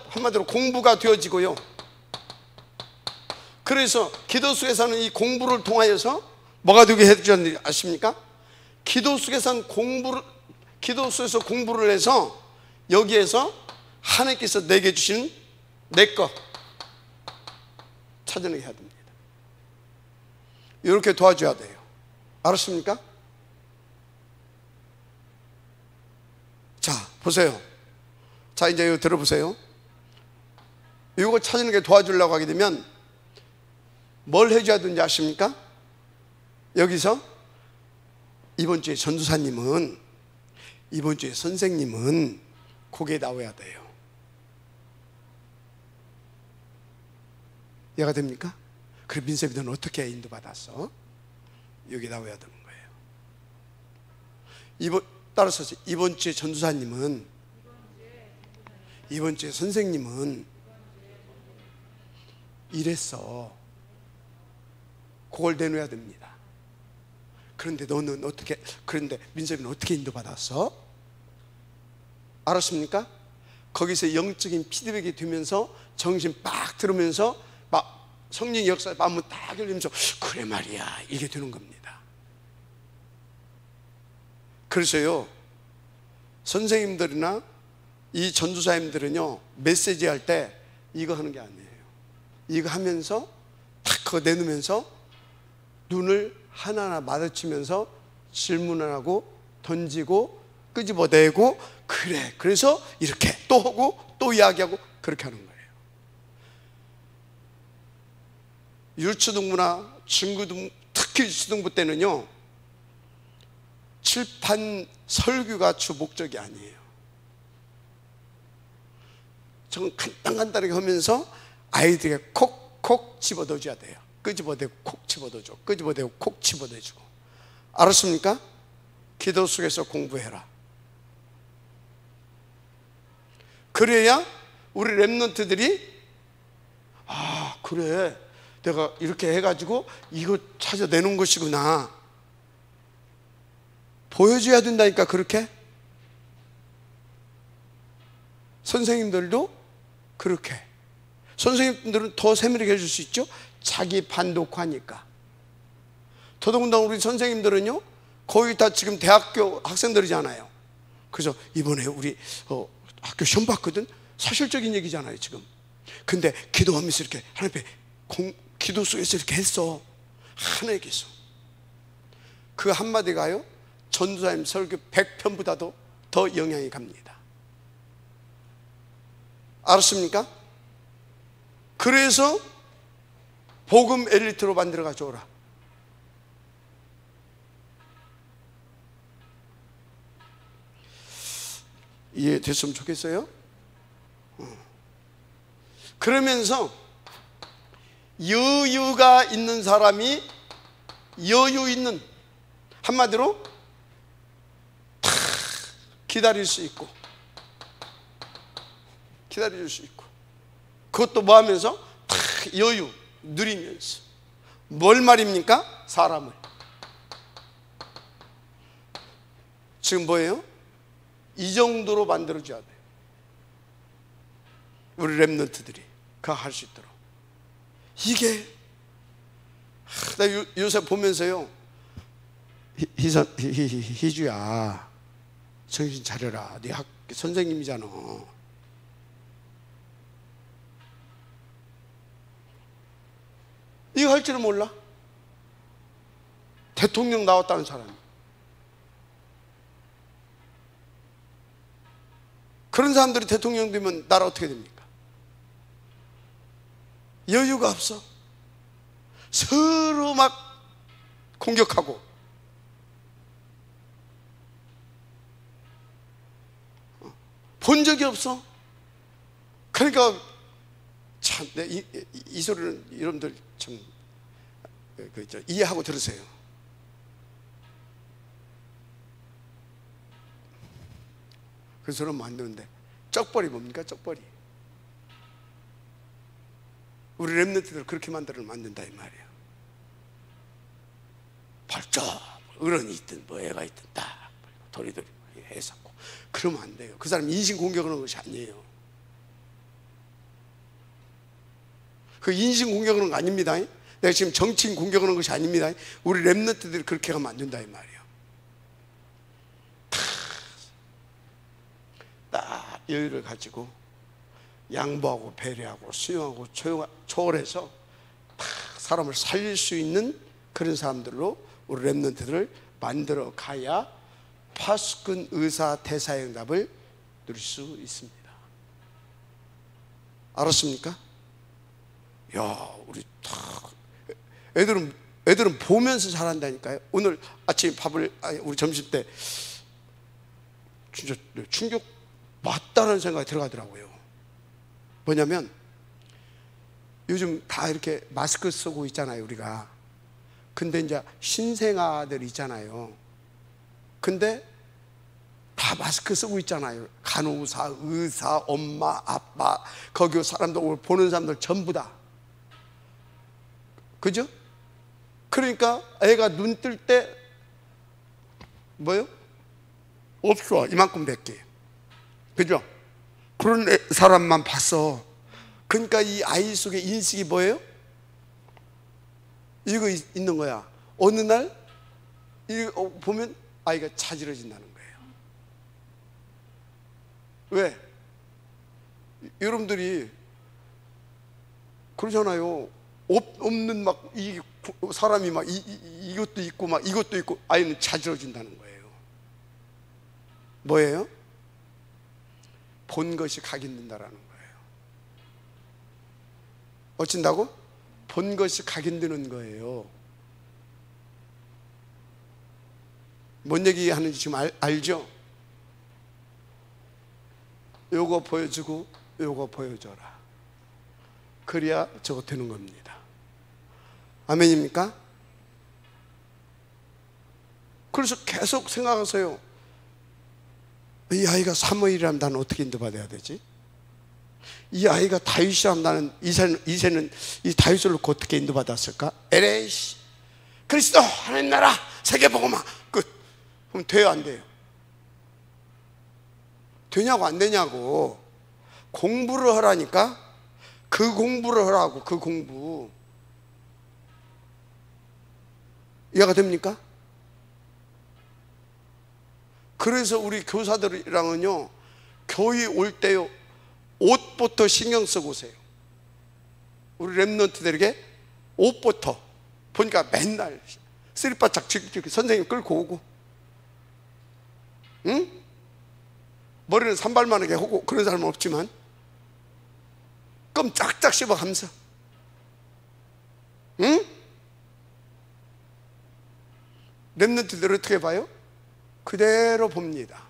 한마디로 공부가 되어지고요. 그래서 기도 속에서는 이 공부를 통하여서 뭐가 되게 해주셨는지 아십니까? 기도 속에서는 기도 속에서 공부를 해서 여기에서 하나님께서 내게 주신 내 것 찾아내게 해야 됩니다. 이렇게 도와줘야 돼요. 알았습니까? 자, 보세요. 자, 이제 이거 들어보세요. 이거 찾는 게 도와주려고 하게 되면 뭘 해줘야 되는지 아십니까? 여기서 이번 주에 전도사님은, 이번 주에 선생님은 거기에 나와야 돼요. 이해가 됩니까? 그래, 민섭이 너는 어떻게 인도받았어? 여기 나와야 되는 거예요. 따라서 이번 주에 전도사님은, 이번 주에 선생님은 이랬어. 그걸 내놓아야 됩니다. 그런데 너는 어떻게, 그런데 민섭이는 어떻게 인도받았어? 알았습니까? 거기서 영적인 피드백이 되면서 정신 빡 들으면서 막 성령 역사에 마음을 딱 열리면서 그래 말이야 이게 되는 겁니다. 그래서요, 선생님들이나 이 전도사님들은요, 메시지 할 때 이거 하는 게 아니에요. 이거 하면서 탁 그거 내놓으면서 눈을 하나하나 마주치면서 질문을 하고 던지고 끄집어내고, 그래, 그래서 이렇게 또 하고 또 이야기하고 그렇게 하는 거예요. 유초등부나 중고등, 특히 유초등부 때는요, 칠판 설교가 주 목적이 아니에요. 좀 간단하게 하면서 아이들에게 콕콕 집어넣어줘야 돼요. 끄집어내고 콕 집어넣어줘, 끄집어내고 콕 집어넣어주고. 알았습니까? 기도 속에서 공부해라. 그래야 우리 렘넌트들이, 아, 그래, 내가 이렇게 해가지고 이거 찾아내는 것이구나, 보여줘야 된다니까. 그렇게 선생님들도 그렇게, 선생님들은 더 세밀하게 해줄 수 있죠. 자기 반독하니까. 더더군다나 우리 선생님들은요, 거의 다 지금 대학교 학생들이잖아요. 그래서 이번에 우리 학교 시험 봤거든. 사실적인 얘기잖아요 지금. 근데 기도하면서 이렇게 하나님 앞에 기도 속에서 이렇게 했어. 하나님께서 그 한마디가요, 전도사님 설교 100편보다도 더 영향이 갑니다. 알았습니까? 그래서 복음 엘리트로 만들어 가져오라. 이해됐으면 좋겠어요? 그러면서 여유가 있는 사람이, 여유 있는, 한마디로 탁 기다릴 수 있고, 기다릴 수 있고, 그것도 뭐 하면서 탁 여유 누리면서. 뭘 말입니까? 사람을. 지금 뭐예요? 이 정도로 만들어줘야 돼요. 우리 렘넌트들이 그거 할 수 있도록. 이게 나 요새 보면서요, 희주야, 정신 차려라. 네 학교 선생님이잖아. 이거 할 줄은 몰라? 대통령 나왔다는 사람이. 그런 사람들이 대통령 되면 나라 어떻게 됩니까? 여유가 없어. 서로 막 공격하고, 본 적이 없어. 그러니까 참, 이 소리는 여러분들 참 이해하고 들으세요. 그 소리는 만드는데, 쩍벌이 뭡니까? 쩍벌이. 우리 렘넌트들 그렇게 만든다 이 말이에요. 벌쩍 어른이 있든 뭐 애가 있든 딱 도리도리 해석고, 그러면 안 돼요. 그 사람 인신 공격하는 것이 아니에요. 그 인신 공격하는 거 아닙니다. 내가 지금 정치인 공격하는 것이 아닙니다. 우리 렘넌트들이 그렇게 하면 안 된다 이 말이에요. 딱 여유를 가지고 양보하고 배려하고 수용하고 초월해서 딱 사람을 살릴 수 있는 그런 사람들로 우리 렘넌트들을 만들어 가야 파수꾼 의사 대사응답을 누릴 수 있습니다. 알았습니까? 야, 우리 딱 애들은 보면서 잘한다니까요. 오늘 아침 우리 점심 때 진짜 충격 맞다는 생각이 들어가더라고요. 뭐냐면 요즘 다 이렇게 마스크 쓰고 있잖아요 우리가. 근데 이제 신생아들 있잖아요. 근데 다 마스크 쓰고 있잖아요. 간호사, 의사, 엄마, 아빠, 거기 사람들 보는 사람들 전부 다. 그죠? 그러니까 애가 눈 뜰 때 뭐요? 없어. 이만큼 밖에. 그죠? 그런 사람만 봤어. 그러니까 이 아이 속에 인식이 뭐예요? 이거 있는 거야. 어느 날 이거 보면 아이가 자지러진다는 거예요. 왜? 여러분들이 그러잖아요. 없는 막 이 사람이 막 이것도 있고 막 이것도 있고 아이는 자지러진다는 거예요. 뭐예요? 본 것이 각인된다라는 거예요. 어쩐다고? 본 것이 각인되는 거예요. 뭔 얘기 하는지 지금 알죠? 요거 보여주고 요거 보여줘라. 그래야 저거 되는 겁니다. 아멘입니까? 그래서 계속 생각하세요. 이 아이가 사무엘이라면 나는 어떻게 인도받아야 되지? 이 아이가 다윗이라면 나는 이새는 이 다윗을 놓고 어떻게 인도받았을까? 에레이씨 그리스도 하나님 나라 세계복음화 끝. 그럼 돼요 안 돼요? 되냐고 안 되냐고. 공부를 하라니까. 그 공부를 하라고. 그 공부 이해가 됩니까? 그래서 우리 교사들이랑은요 교회 올 때요 옷부터 신경 쓰고 오세요. 우리 랩런트들에게 옷부터 보니까 맨날 쓰리바짝 지키고 선생님 끌고 오고, 응? 머리는 산발만하게 하고 그런 사람은 없지만 껌 짝짝 씹어가면서, 응? 랩런트들 어떻게 봐요? 그대로 봅니다.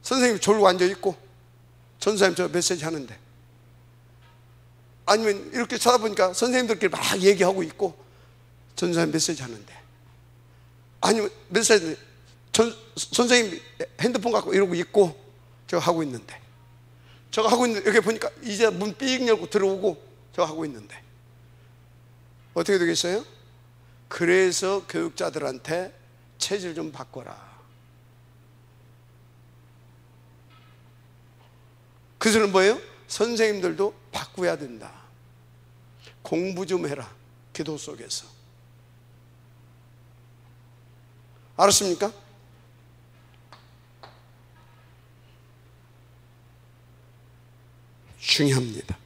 선생님 졸고 앉아있고 전사님 저 메시지 하는데, 아니면 이렇게 쳐다보니까 선생님들끼리 막 얘기하고 있고 전사님 메시지 하는데, 아니면 메시지 선생님 핸드폰 갖고 이러고 있고 제가 하고 있는데, 저거 하고 있는데 여기 보니까 이제 문 삑 열고 들어오고 저거 하고 있는데 어떻게 되겠어요? 그래서 교육자들한테 체질 좀 바꿔라. 그 소리는 뭐예요? 선생님들도 바꿔야 된다. 공부 좀 해라. 기도 속에서. 알았습니까? 중요합니다.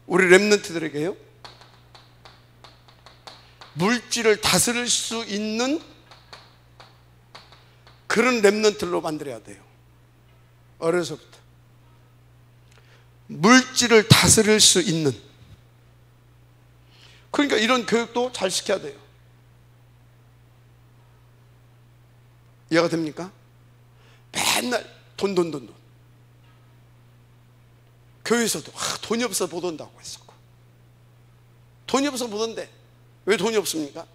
우리 랩런트들에게요 물질을 다스릴 수 있는 그런 랩런트로 만들어야 돼요. 어려서부터 물질을 다스릴 수 있는, 그러니까 이런 교육도 잘 시켜야 돼요. 이해가 됩니까? 맨날 돈. 교회에서도 돈이 없어서 못 온다고 했었고, 돈이 없어서 못 온대. 왜 돈이 없습니까?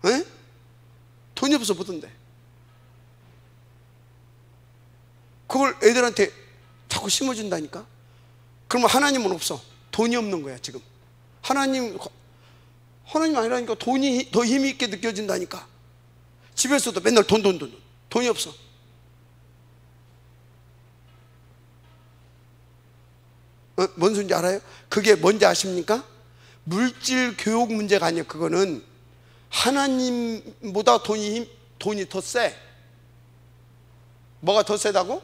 에? 돈이 없어서 못 온대. 그걸 애들한테 자꾸 심어준다니까. 그러면 하나님은 없어. 돈이 없는 거야 지금. 하나님 아니라니까. 돈이 더 힘이 있게 느껴진다니까. 집에서도 맨날 돈이 없어. 뭔 소리인지 알아요? 그게 뭔지 아십니까? 물질 교육 문제가 아니에요. 그거는 하나님보다 돈이 더 세. 뭐가 더 세다고?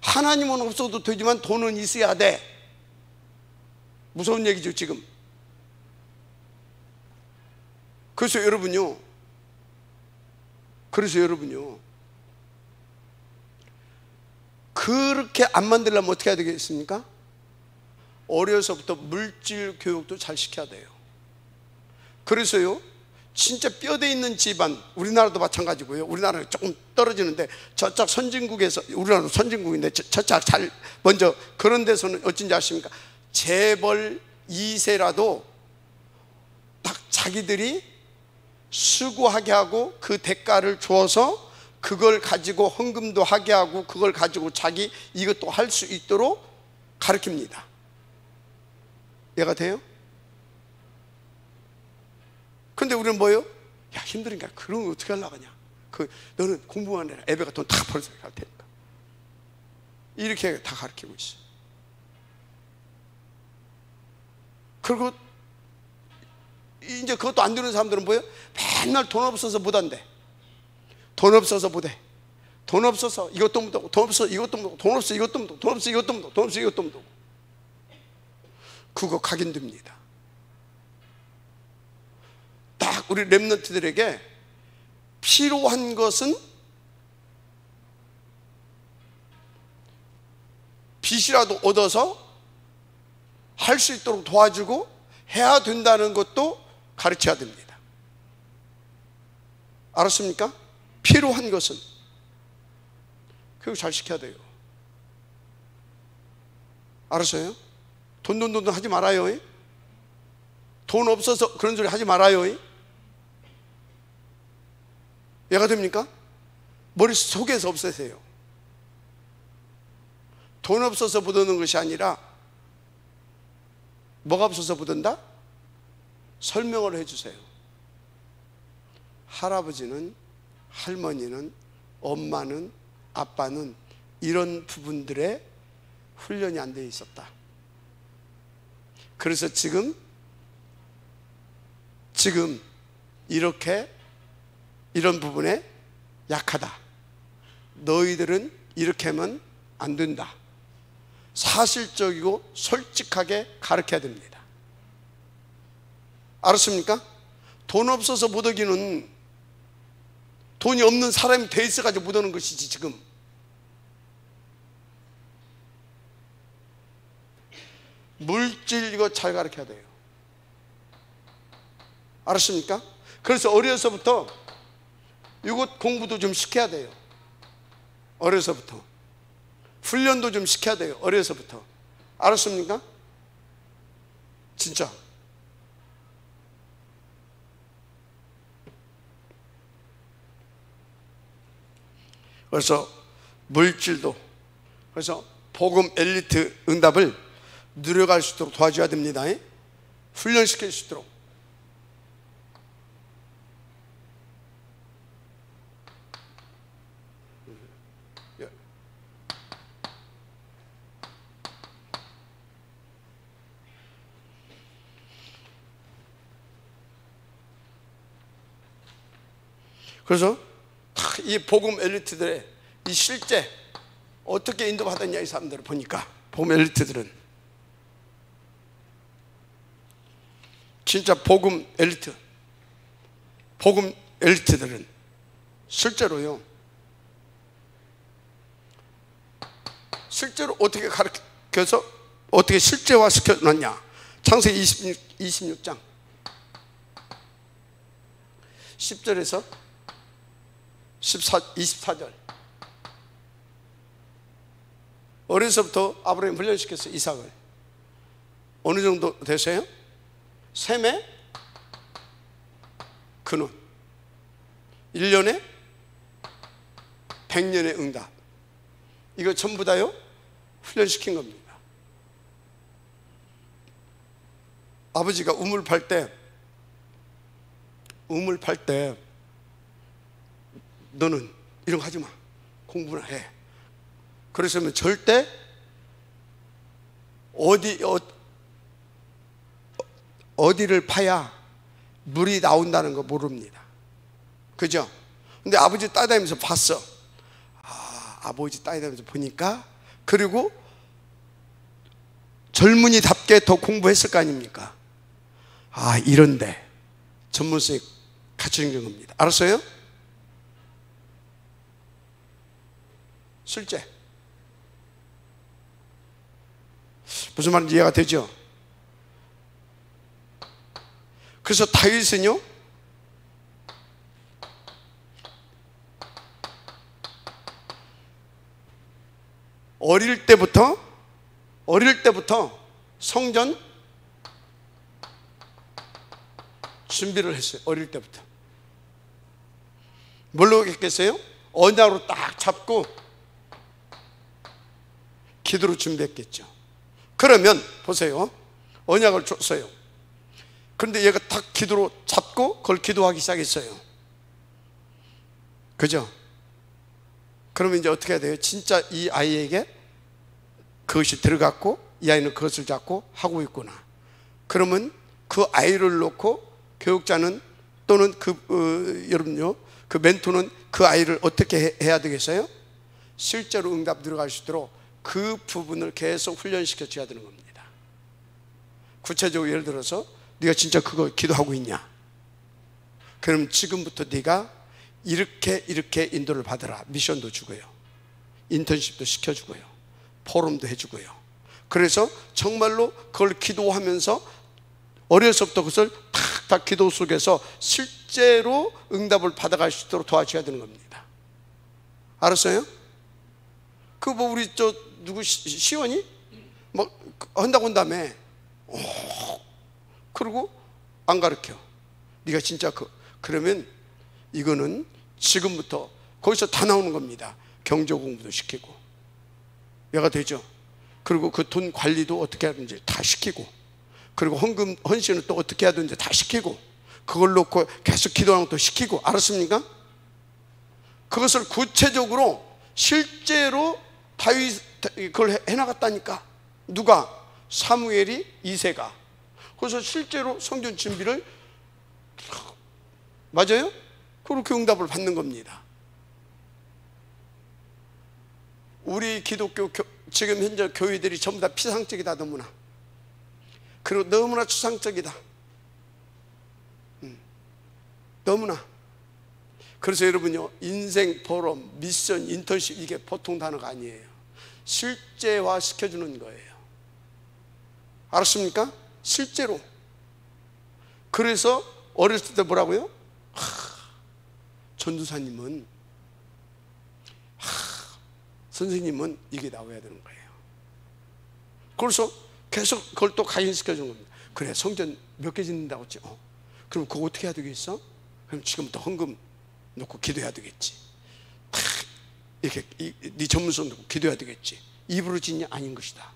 하나님은 없어도 되지만 돈은 있어야 돼. 무서운 얘기죠 지금. 그래서 여러분요 그렇게 안 만들려면 어떻게 해야 되겠습니까? 어려서부터 물질 교육도 잘 시켜야 돼요. 그래서요 진짜 뼈대 있는 집안, 우리나라도 마찬가지고요. 우리나라는 조금 떨어지는데 저쪽 선진국에서, 우리나라도 선진국인데 저쪽 잘 먼저 그런 데서는 어쩐지 아십니까? 재벌 2세라도 딱 자기들이 수고하게 하고 그 대가를 주어서 그걸 가지고 헌금도 하게 하고 그걸 가지고 자기 이것도 할 수 있도록 가르칩니다. 이해가 돼요? 근데 우리는 뭐예요? 야 힘드니까 그런 거 어떻게 하려고 하냐. 너는 공부만 해라. 애배가 돈 다 벌어서 갈 테니까. 이렇게 다 가르치고 있어. 그리고 이제 그것도 안 되는 사람들은 뭐예요? 맨날 돈 없어서 못한대. 돈 없어서 못해. 돈 없어서 이것도 못하고, 돈 없어서 이것도 못하고, 돈 없어서 이것도 못하고, 돈 없어서 이것도 못하고, 돈 없어서 이것도 못하고. 그거 각인됩니다. 딱 우리 렘넌트들에게 필요한 것은 빚이라도 얻어서 할 수 있도록 도와주고 해야 된다는 것도 가르쳐야 됩니다. 알았습니까? 필요한 것은 교육 잘 시켜야 돼요. 알았어요? 돈 하지 말아요. 돈 없어서 그런 소리 하지 말아요. 이해가 됩니까? 머릿속에서 없애세요. 돈 없어서 부드는 것이 아니라 뭐가 없어서 부든다? 설명을 해주세요. 할아버지는, 할머니는, 엄마는, 아빠는 이런 부분들에 훈련이 안 돼 있었다. 그래서 지금 이렇게 이런 부분에 약하다. 너희들은 이렇게 하면 안 된다. 사실적이고 솔직하게 가르쳐야 됩니다. 알았습니까? 돈 없어서 못 오기는 돈이 없는 사람이 돼 있어가지고 못 오는 것이지. 지금 물질 이거 잘 가르쳐야 돼요. 알았습니까? 그래서 어려서부터 이것 공부도 좀 시켜야 돼요. 어려서부터 훈련도 좀 시켜야 돼요. 어려서부터. 알았습니까? 진짜. 그래서 물질도, 그래서 복음 엘리트 응답을 누려갈 수 있도록 도와줘야 됩니다. 훈련시킬 수 있도록. 그래서 이 복음 엘리트들의 이 실제 어떻게 인도받았냐, 이 사람들을 보니까 복음 엘리트들은 진짜 복음 엘리트들은 실제로 어떻게 가르쳐서 어떻게 실제화 시켜놨냐. 창세기 26장 10절에서 24절. 어려서부터 아브라함 훈련시켰어요. 이삭을. 어느 정도 되세요? 셈의 근원, 1년에 100년의 응답. 이거 전부 다요 훈련시킨 겁니다. 아버지가 우물 팔 때 너는 이런 거 하지 마, 공부나 해. 그래서 절대 어디를 파야 물이 나온다는 거 모릅니다. 그죠? 근데 아버지 따라다니면서 봤어. 아버지 따라다니면서 보니까, 그리고 젊은이답게 더 공부했을 거 아닙니까? 이런데 전문성이 갖춰진 겁니다. 알았어요? 실제 무슨 말인지 이해가 되죠? 그래서 다윗은요, 어릴 때부터 성전 준비를 했어요. 어릴 때부터. 뭘로 했겠어요? 언약으로 딱 잡고 기도로 준비했겠죠. 그러면 보세요, 언약을 줬어요. 그런데 얘가 딱 기도로 잡고 그걸 기도하기 시작했어요. 그죠? 그러면 이제 어떻게 해야 돼요? 진짜 이 아이에게 그것이 들어갔고 이 아이는 그것을 잡고 하고 있구나. 그러면 그 아이를 놓고 교육자는 또는 여러분요, 그 멘토는 그 아이를 어떻게 해야 되겠어요? 실제로 응답 들어갈 수 있도록 그 부분을 계속 훈련시켜 줘야 되는 겁니다. 구체적으로 예를 들어서 네가 진짜 그거 기도하고 있냐? 그럼 지금부터 네가 이렇게 인도를 받아라. 미션도 주고요, 인턴십도 시켜주고요, 포럼도 해주고요. 그래서 정말로 그걸 기도하면서 어려서부터 그것을 탁탁 기도 속에서 실제로 응답을 받아갈 수 있도록 도와줘야 되는 겁니다. 알았어요? 그 뭐 우리 누구 시원이 뭐 한다고 한 다음에 그리고 안 가르쳐. 네가 진짜 그러면 이거는 지금부터 거기서 다 나오는 겁니다. 경제 공부도 시키고, 얘가 되죠. 그리고 그 돈 관리도 어떻게 하든지 다 시키고, 그리고 헌신은 또 어떻게 하든지 다 시키고, 그걸 놓고 계속 기도하는 것도 시키고. 알았습니까? 그것을 구체적으로 실제로 다윗 그걸 해나갔다니까. 누가? 사무엘이, 이새가. 그래서 실제로 성전 준비를, 맞아요? 그렇게 응답을 받는 겁니다. 우리 기독교 지금 현재 교회들이 전부 다 피상적이다. 너무나. 그리고 너무나 추상적이다. 너무나. 그래서 여러분요, 인생 포럼, 미션, 인턴십, 이게 보통 단어가 아니에요. 실제화 시켜주는 거예요. 알았습니까? 실제로. 그래서 어렸을 때 뭐라고요? 전도사님은, 선생님은 이게 나와야 되는 거예요. 그래서 계속 그걸 또 각인시켜주는 겁니다. 그래, 성전 몇 개 짓는다고 했지? 그럼 그거 어떻게 해야 되겠어? 그럼 지금부터 헌금 놓고 기도해야 되겠지. 탁 이렇게 네 전문성 놓고 기도해야 되겠지. 입으로 짓냐? 아닌 것이다.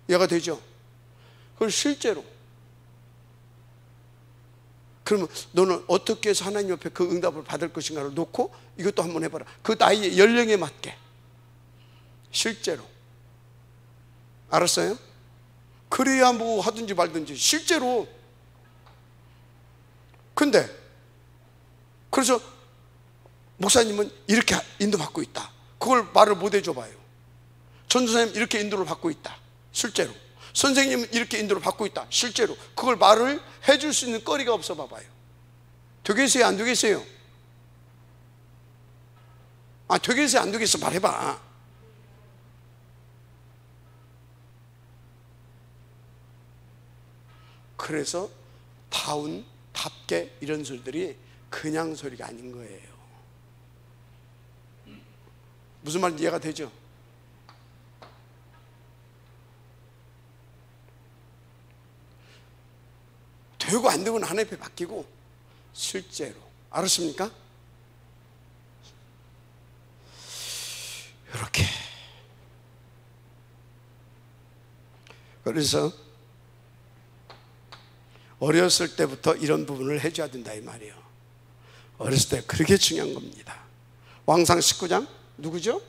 얘가 되죠. 그걸 실제로. 그러면 너는 어떻게 해서 하나님 옆에 그 응답을 받을 것인가를 놓고 이것도 한번 해봐라. 그 나이의 연령에 맞게 실제로. 알았어요? 그래야 뭐 하든지 말든지 실제로. 근데 그래서 목사님은 이렇게 인도받고 있다. 그걸 말을 못 해줘 봐요. 전도사님 이렇게 인도를 받고 있다. 실제로. 선생님은 이렇게 인도를 받고 있다. 실제로. 그걸 말을 해줄 수 있는 거리가 없어 봐봐요. 되겠어요? 안 되겠어요? 되겠어요? 안 되겠어? 말해봐. 그래서 답게 이런 소리들이 그냥 소리가 아닌 거예요. 무슨 말인지 이해가 되죠? 되고 안 되고는 하나님 앞에 맡기고 실제로. 알았습니까? 이렇게. 그래서 어렸을 때부터 이런 부분을 해줘야 된다 이 말이에요. 어렸을 때 그렇게 중요한 겁니다. 왕상 19장 누구죠?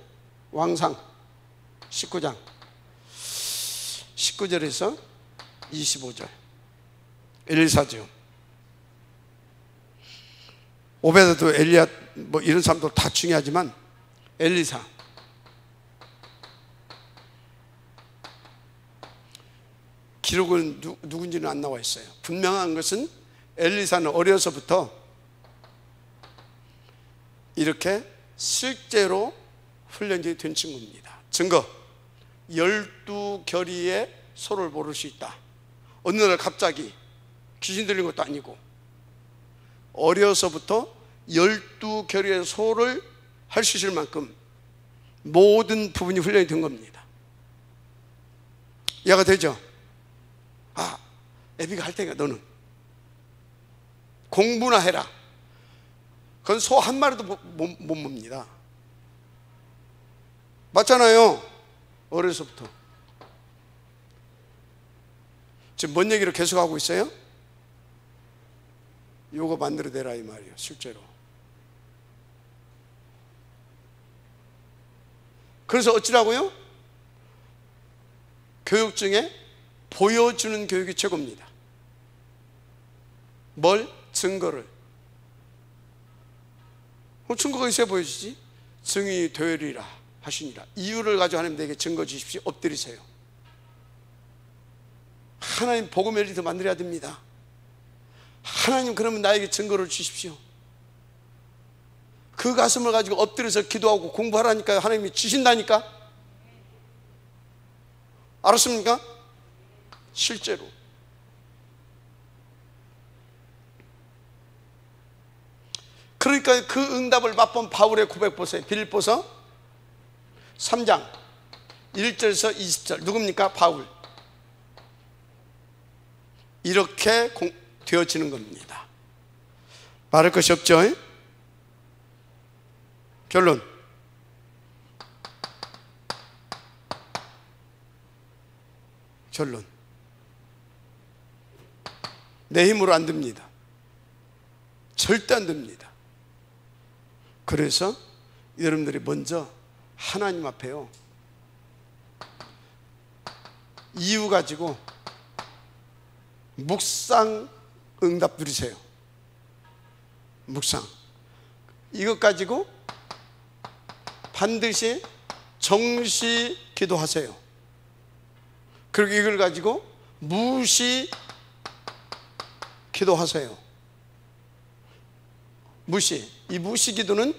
왕상 19장 19절에서 25절 엘리사죠. 오베드도 엘리야 뭐 이런 사람도 다 중요하지만 엘리사. 기록은 누군지는 안 나와 있어요. 분명한 것은 엘리사는 어려서부터 이렇게 실제로 훈련이 된 친구입니다. 증거 12결의의 소를 모를 수 있다. 어느 날 갑자기 귀신 들린 것도 아니고 어려서부터 12결의의 소를 할 수 있을 만큼 모든 부분이 훈련이 된 겁니다. 이해가 되죠? 애비가 할 테니까 너는 공부나 해라. 그건 소 한 마리도 못 봅니다. 맞잖아요. 어려서부터. 지금 뭔 얘기를 계속하고 있어요? 요거 만들어내라 이 말이에요. 실제로. 그래서 어찌라고요? 교육 중에 보여주는 교육이 최고입니다. 뭘? 증거를. 증거가 있어야 보여지지. 증인이 되리라 하시니라. 이유를 가지고 하나님 내게 증거 주십시오. 엎드리세요. 하나님 복음의 리더 만들어야 됩니다. 하나님 그러면 나에게 증거를 주십시오. 그 가슴을 가지고 엎드려서 기도하고 공부하라니까 하나님이 주신다니까. 알았습니까? 실제로. 그러니까 그 응답을 맛본 바울의 고백 보세요. 빌립보서 3장 1절에서 20절. 누굽니까? 바울. 이렇게 되어지는 겁니다. 말할 것이 없죠? 결론. 내 힘으로 안 됩니다. 절대 안 됩니다. 그래서 여러분들이 먼저 하나님 앞에요, 이유 가지고 묵상 응답 누리세요. 묵상. 이것 가지고 반드시 정시 기도하세요. 그리고 이걸 가지고 무시 기도하세요. 무시. 이 무시 기도는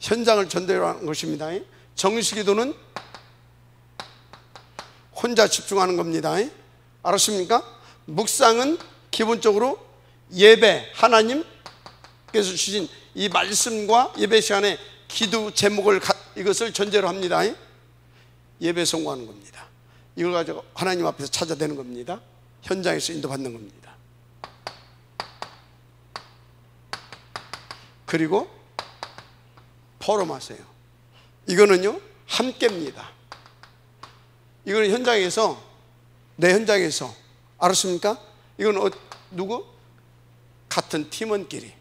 현장을 전달하는 것입니다. 정시 기도는 혼자 집중하는 겁니다. 알았습니까? 묵상은 기본적으로 예배, 하나님께서 주신 이 말씀과 예배 시간에 기도 제목을 이것을 전제로 합니다. 예배 성공하는 겁니다. 이걸 가지고 하나님 앞에서 찾아대는 겁니다. 현장에서 인도받는 겁니다. 그리고 포럼하세요. 이거는요 함께입니다. 이거는 현장에서, 내 현장에서. 알았습니까? 이건 누구? 같은 팀원끼리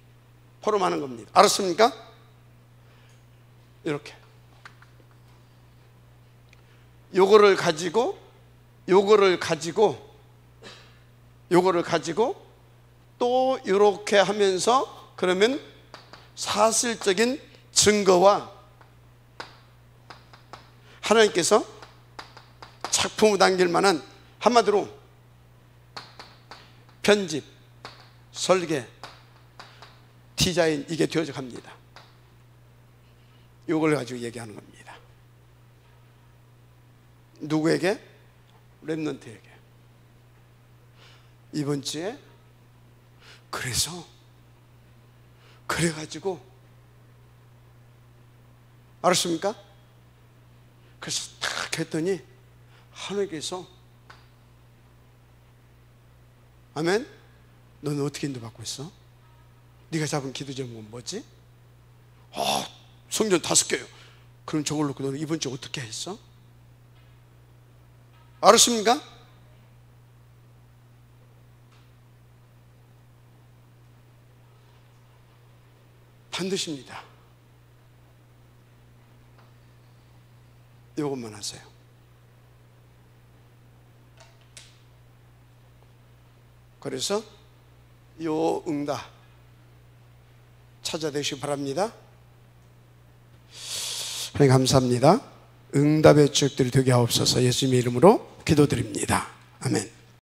포럼하는 겁니다. 알았습니까? 이렇게 요거를 가지고 또 이렇게 하면서, 그러면 사실적인 증거와 하나님께서 작품을 남길 만한, 한마디로 편집, 설계, 디자인, 이게 되어져 갑니다. 이걸 가지고 얘기하는 겁니다. 누구에게? 렘넌트에게. 이번 주에 그래가지고 알았습니까? 그래서 탁 했더니 하나님께서, 아멘? 너는 어떻게 인도받고 있어? 네가 잡은 기도 제목은 뭐지? 성전 5개요. 그럼 저걸 놓고 너는 이번 주 어떻게 했어? 알았습니까? 반드시입니다. 이것만 하세요. 그래서 요 응답 찾아내시기 바랍니다. 하나님 감사합니다. 응답의 주역들이 되게 하옵소서. 예수님의 이름으로 기도드립니다. 아멘.